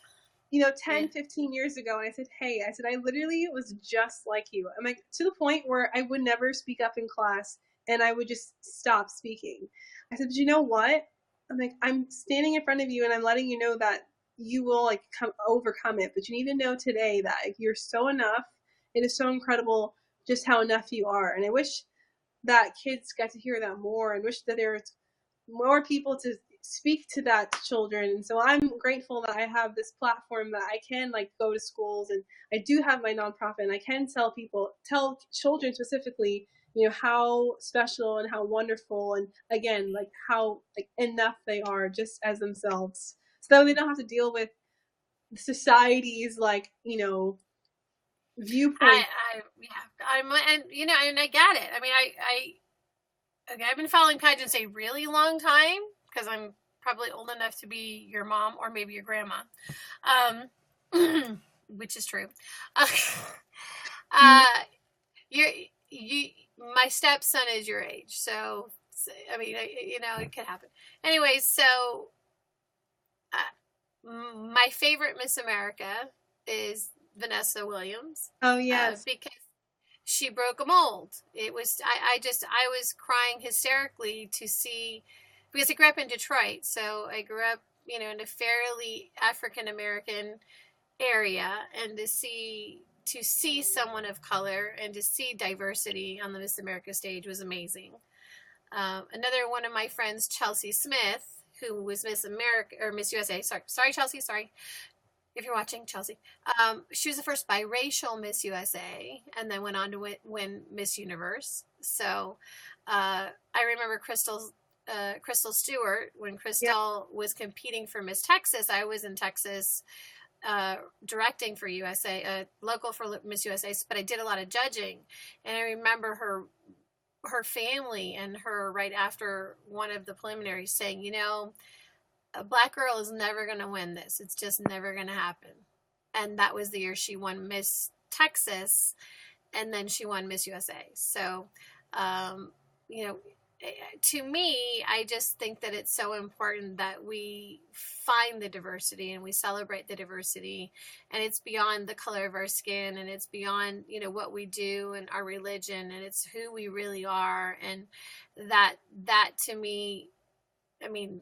10-15 years ago. And I said, I literally was just like you. I'm like, to the point where I would never speak up in class and I would just stop speaking. I said, but you know what? I'm like, I'm standing in front of you and I'm letting you know that you will like overcome it. But you need to know today that like, you're so enough. It is so incredible just how enough you are. And I wish that kids got to hear that more, and wish that there was more people to speak to that to children. And so I'm grateful that I have this platform that I can like go to schools, and I do have my nonprofit, and I can tell children specifically, how special and how wonderful, and again, like how like enough they are just as themselves, so they don't have to deal with society's like, viewpoint. And I get it. I mean, I've been following pageants a really long time because I'm probably old enough to be your mom or maybe your grandma, which is true. My stepson is your age, so I mean, it could happen. Anyways, so my favorite Miss America is Vanessa Williams. Oh yes, because she broke a mold. It was I was crying hysterically to see, because I grew up in Detroit, so I grew up in a fairly African American area, and to see someone of color and to see diversity on the Miss America stage was amazing. Another one of my friends, Chelsea Smith, who was Miss America or Miss USA. Sorry, Chelsea. Sorry. If you're watching, Chelsea, she was the first biracial Miss USA, and then went on to win Miss Universe. So I remember Crystal Stewart, when Crystal was competing for Miss Texas. I was in Texas directing for USA, local for Miss USA, but I did a lot of judging, and I remember her family and her right after one of the preliminaries saying, you know, a black girl is never going to win this. It's just never going to happen. And that was the year she won Miss Texas, and then she won Miss USA. So, you know, to me, I just think that it's so important that we find the diversity and we celebrate the diversity, and it's beyond the color of our skin, and it's beyond, you know, what we do and our religion, and it's who we really are. And that to me, I mean,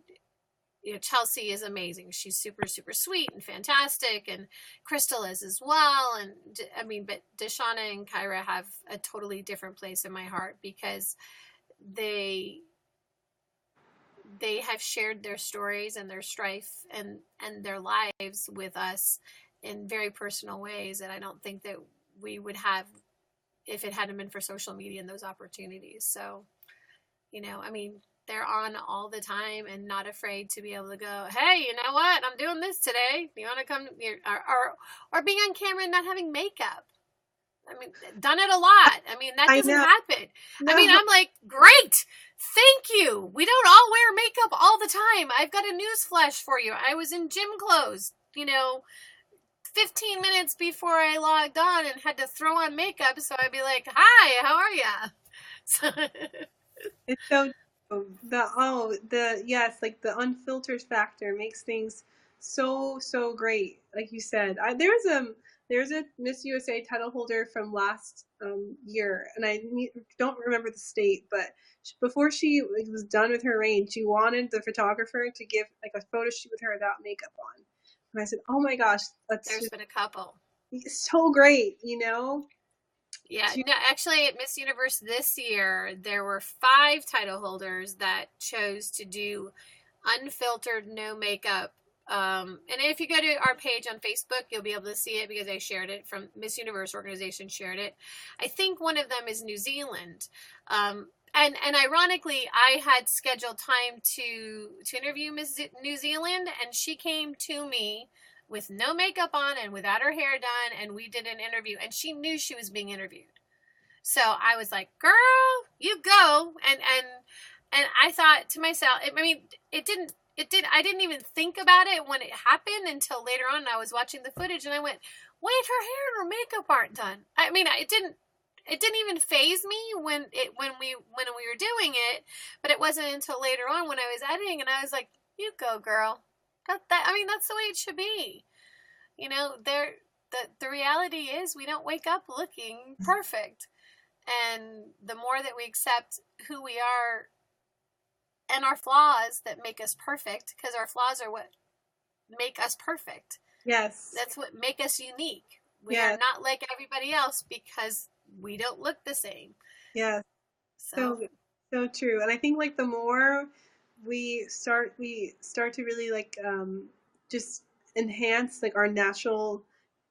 you know, Chelsea is amazing. She's super, super sweet and fantastic, and Crystal is as well. And I mean, but Deshauna and Kyra have a totally different place in my heart because they have shared their stories and their strife and their lives with us in very personal ways that I don't think that we would have if it hadn't been for social media and those opportunities. So, you know, I mean, they're on all the time and not afraid to be able to go, hey, you know what? I'm doing this today. You want to come? Or being on camera and not having makeup. I mean, done it a lot. I mean, that doesn't happen. No. I mean, I'm like, great. Thank you. We don't all wear makeup all the time. I've got a news flash for you. I was in gym clothes, you know, 15 minutes before I logged on and had to throw on makeup. So I'd be like, hi, how are ya? So it's so yes, like the unfiltered factor makes things so great. Like you said, there's a Miss USA title holder from last year, and I don't remember the state, but before she was done with her reign, she wanted the photographer to give like a photo shoot with her without makeup on. And I said, oh my gosh, there's been a couple. So great, you know? Yeah, no, actually at Miss Universe this year, there were 5 title holders that chose to do unfiltered, no makeup. And if you go to our page on Facebook, you'll be able to see it because I shared it from Miss Universe organization shared it. I think one of them is New Zealand. And ironically, I had scheduled time to interview Miss New Zealand, and she came to me with no makeup on and without her hair done, and we did an interview, and she knew she was being interviewed. So I was like, girl, you go. And I thought to myself, I mean, I didn't even think about it when it happened until later on. I was watching the footage and I went, wait, her hair and her makeup aren't done. I mean, it didn't even faze me when we were doing it, but it wasn't until later on when I was editing and I was like, you go, girl. I mean, that's the way it should be. You know, the reality is we don't wake up looking perfect. And the more that we accept who we are and our flaws that make us perfect, because our flaws are what make us perfect. Yes. That's what make us unique. We are not like everybody else because we don't look the same. Yes. So true. And I think like the more we start to really like just enhance like our natural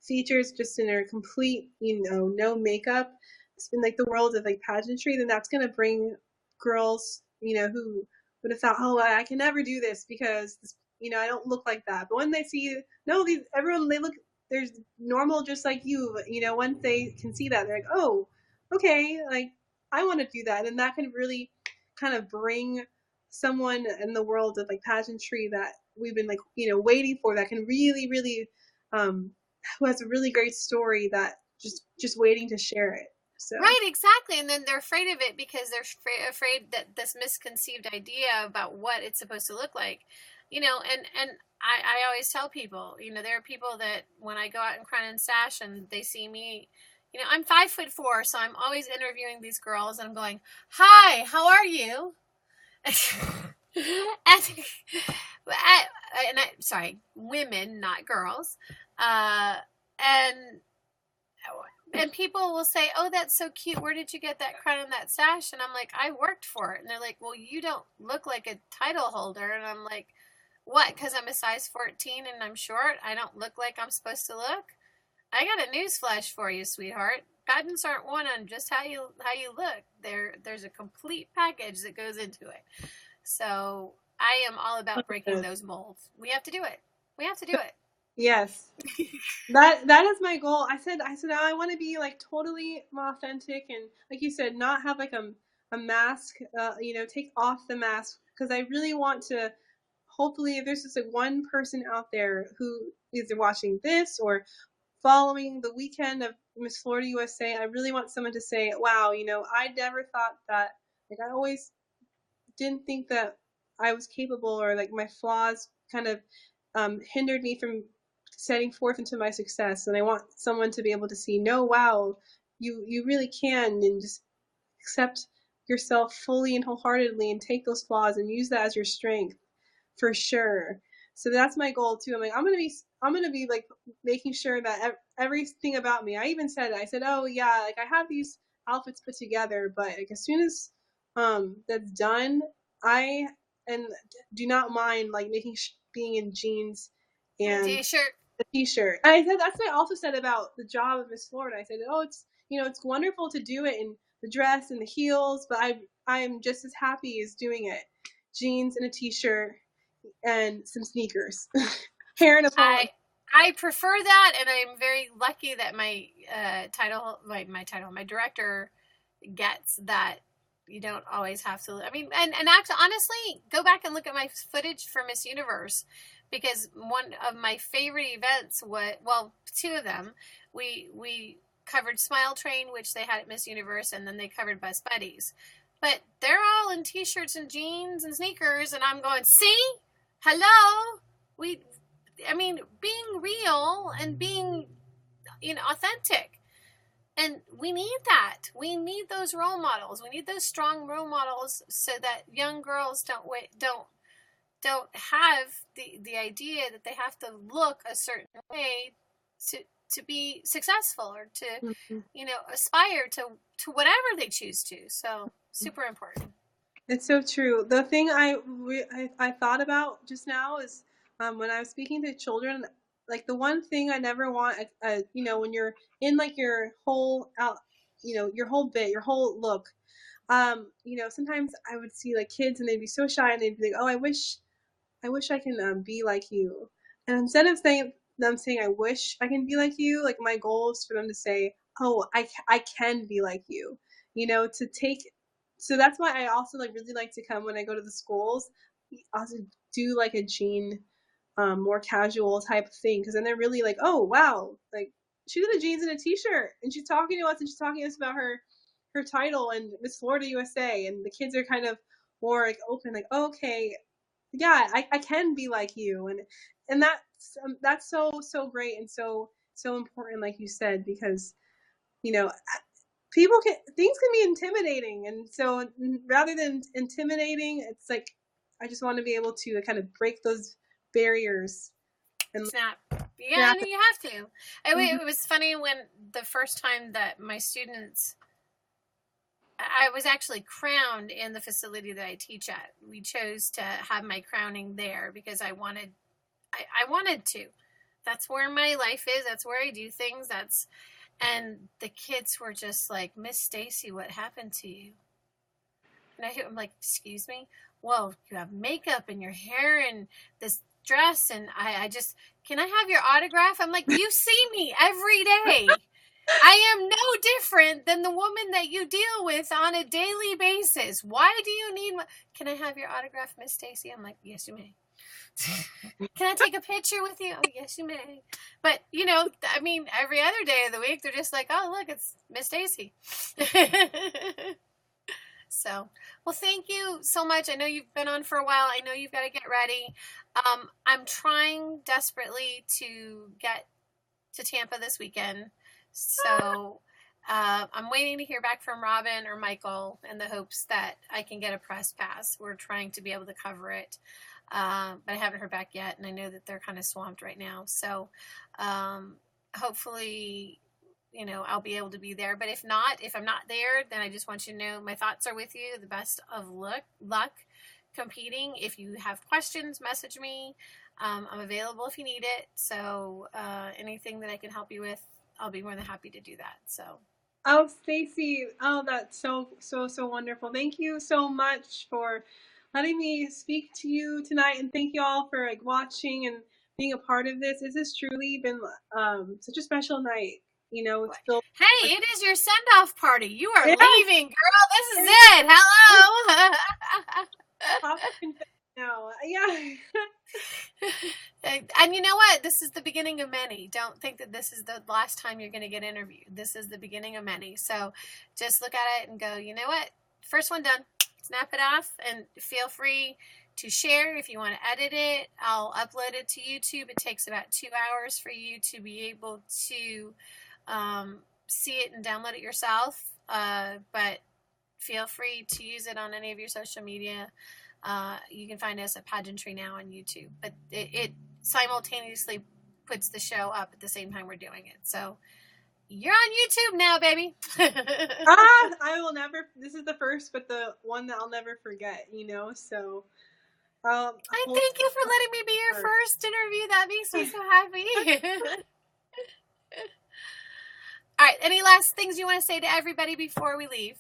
features just in our complete, you know, no makeup, in like the world of like pageantry, then that's going to bring girls, you know, who would have thought, oh, I can never do this because, you know, I don't look like that. But when they see, no, they look, there's normal just like you know, once they can see that, they're like, oh, okay, like I want to do that. And that can really kind of bring someone in the world of like pageantry that we've been like, you know, waiting for, that can really, really, who has a really great story that just waiting to share it. So. Right, exactly. And then they're afraid of it because they're afraid that this misconceived idea about what it's supposed to look like, you know, and I always tell people, you know, there are people that when I go out in Crown and Sash and they see me, you know, I'm 5'4", so I'm always interviewing these girls and I'm going, hi, how are you? Sorry, women, not girls. And people will say, oh, that's so cute. Where did you get that crown and that sash? And I'm like, I worked for it. And they're like, well, you don't look like a title holder. And I'm like, what? Because I'm a size 14 and I'm short? I don't look like I'm supposed to look? I got a news flash for you, sweetheart. Patents aren't one on just how you look. There's a complete package that goes into it. So I am all about breaking those molds. We have to do it. Yes. That is my goal. I said, I want to be like totally authentic and like you said, not have like a mask, take off the mask, because I really want to, hopefully, if there's just like one person out there who is watching this or following the weekend of Miss Florida USA, I really want someone to say, wow, I never thought that, like, I always didn't think that I was capable, or like my flaws kind of hindered me from setting forth into my success. And I want someone to be able to see, no, wow, you really can, and just accept yourself fully and wholeheartedly and take those flaws and use that as your strength, for sure. So that's my goal too. I'm gonna be like making sure that everything about me. I even said it. I said, oh yeah, like I have these outfits put together, but like as soon as that's done, I and do not mind like being in jeans and T-shirt. a t-shirt. And I said that's what I also said about the job of Miss Florida. I said, oh, it's wonderful to do it in the dress and the heels, but I'm just as happy as doing it jeans and a t-shirt and some sneakers, hair and a pony. I prefer that, and I'm very lucky that my my director gets that. You don't always have to. I mean, and actually, honestly, go back and look at my footage for Miss Universe, because one of my favorite events was, well, two of them. We covered Smile Train, which they had at Miss Universe, and then they covered Best Buddies. But they're all in t-shirts and jeans and sneakers, and I'm going, see, hello, being real and being, authentic. And we need that. We need those role models. We need those strong role models so that young girls don't have the idea that they have to look a certain way to be successful, or to aspire to whatever they choose to. So super important. It's so true. The thing I thought about just now is when I was speaking to children, like the one thing I never want, when you're in like your whole your whole bit, your whole look, sometimes I would see like kids and they'd be so shy and they'd be like, oh, I wish I can be like you. And instead of saying I wish I can be like you, like my goal is for them to say, oh, I can be like you, to take. So that's why I also like really like to come when I go to the schools, also do like a jean, more casual type of thing, because then they're really like, oh wow, like she's in a jeans and a t-shirt and she's talking to us, and she's talking to us about her title and Miss Florida USA, and the kids are kind of more like open, like, oh, okay, yeah, I can be like you, and that's so great and so important, like you said, because things can be intimidating, and so rather than intimidating, it's like I just want to be able to kind of break those barriers and snap. Yeah, you have to. It was funny when the first time that my students, I was actually crowned in the facility that I teach at. We chose to have my crowning there because I wanted to. That's where my life is. That's where I do things. And the kids were just like, Miss Stacy, what happened to you? And I'm like, excuse me? Well, you have makeup and your hair and this dress, and I just, can I have your autograph? I'm like, you see me every day. I am no different than the woman that you deal with on a daily basis. Why do you need can I have your autograph, Miss Stacy? I'm like, yes, you may. Can I take a picture with you? Oh, yes, you may. But, every other day of the week, they're just like, oh, look, it's Miss Stacy. So, well, thank you so much. I know you've been on for a while. I know you've got to get ready. I'm trying desperately to get to Tampa this weekend. So I'm waiting to hear back from Robin or Michael in the hopes that I can get a press pass. We're trying to be able to cover it. But I haven't heard back yet, and I know that they're kind of swamped right now. So hopefully, I'll be able to be there. But if I'm not there, then I just want you to know my thoughts are with you. The best of luck competing. If you have questions, message me. I'm available if you need it. So anything that I can help you with, I'll be more than happy to do that. So. Oh, Stacy, that's so wonderful. Thank you so much for letting me speak to you tonight, and thank you all for like watching and being a part of this. This has truly been such a special night. You know, it's filled. Hey, it is your send-off party. You are Yeah. leaving, girl. This is it. Hello. Now, yeah. And you know what? This is the beginning of many. Don't think that this is the last time you're going to get interviewed. This is the beginning of many. So just look at it and go, you know what? First one done. Snap it off, and feel free to share if you want to edit it. I'll upload it to YouTube. It takes about 2 hours for you to be able to see it and download it yourself. But feel free to use it on any of your social media. You can find us at Pageantry Now on YouTube. But it simultaneously puts the show up at the same time we're doing it. So you're on YouTube now, baby. I will never, this is the first, but the one that I'll never forget, you know, so. I thank you for letting me be your first interview. That makes me so happy. All right, any last things you want to say to everybody before we leave?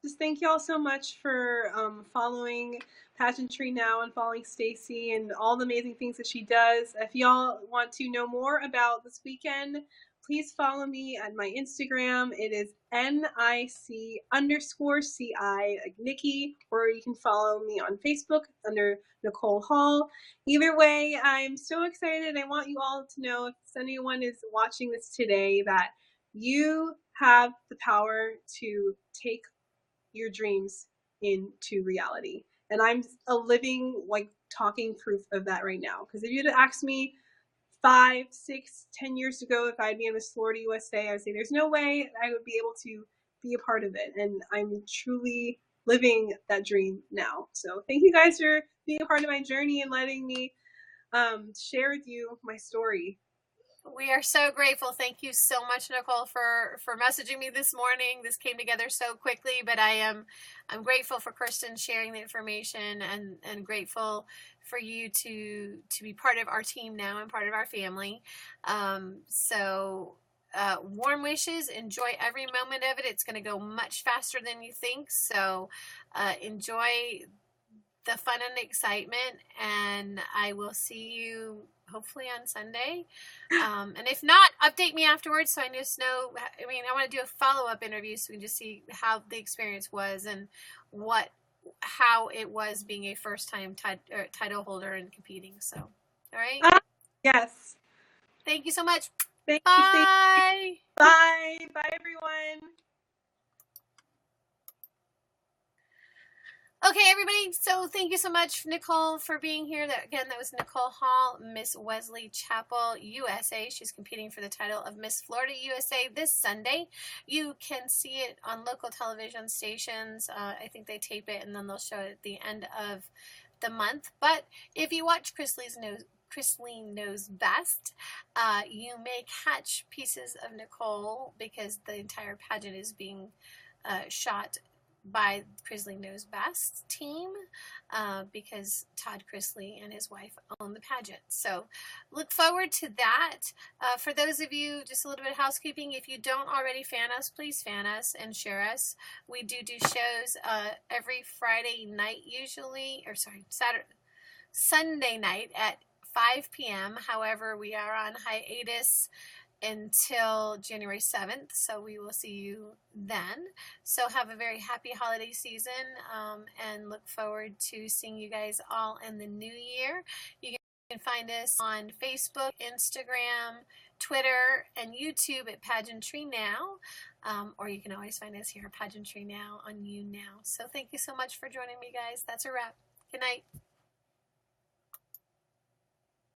Just thank you all so much for following Pageantry Now and following Stacy and all the amazing things that she does. If y'all want to know more about this weekend, please follow me at my Instagram. It is NIC_CI, like Nikki, or you can follow me on Facebook under Nicole Hall. Either way, I'm so excited. I want you all to know, if anyone is watching this today, that you have the power to take your dreams into reality. And I'm a living, like, talking proof of that right now. Because if you'd asked me 5, 6, 10 years ago if I'd be in Miss Florida USA, I would say there's no way I would be able to be a part of it. And I'm truly living that dream now. So thank you guys for being a part of my journey and letting me share with you my story. We are so grateful. Thank you so much, Nicole, for messaging me this morning. This came together so quickly, but I'm grateful for Kirsten sharing the information, and grateful for you to be part of our team now and part of our family. Warm wishes. Enjoy every moment of it. It's going to go much faster than you think. So enjoy the fun and excitement, and I will see you hopefully on Sunday. And if not, update me afterwards so I just know. I mean, I want to do a follow-up interview so we can just see how the experience was and how it was being a first-time title holder and competing. So, all right? Yes. Thank you so much. Thank Bye. You. Bye. Bye, everyone. Okay, everybody, so thank you so much, Nicole, for being here. That was Nicole Hall, Miss Wesley Chapel, USA. She's competing for the title of Miss Florida USA this Sunday. You can see it on local television stations. I think they tape it, and then they'll show it at the end of the month. But if you watch Chrisleen Knows Best, you may catch pieces of Nicole, because the entire pageant is being shot by Chrisley Knows Best team, because Todd Chrisley and his wife own the pageant. So look forward to that. For those of you, just a little bit of housekeeping, if you don't already fan us, please fan us and share us. We do shows every Friday night usually, or sorry, Sunday night at 5 p.m. However, we are on hiatus until January 7th, so we will see you then. So have a very happy holiday season, and look forward to seeing you guys all in the new year. You can find us on Facebook, Instagram, Twitter, and YouTube at Pageantry Now, or you can always find us here at Pageantry Now on YouNow. So thank you so much for joining me, guys. That's a wrap. Good night.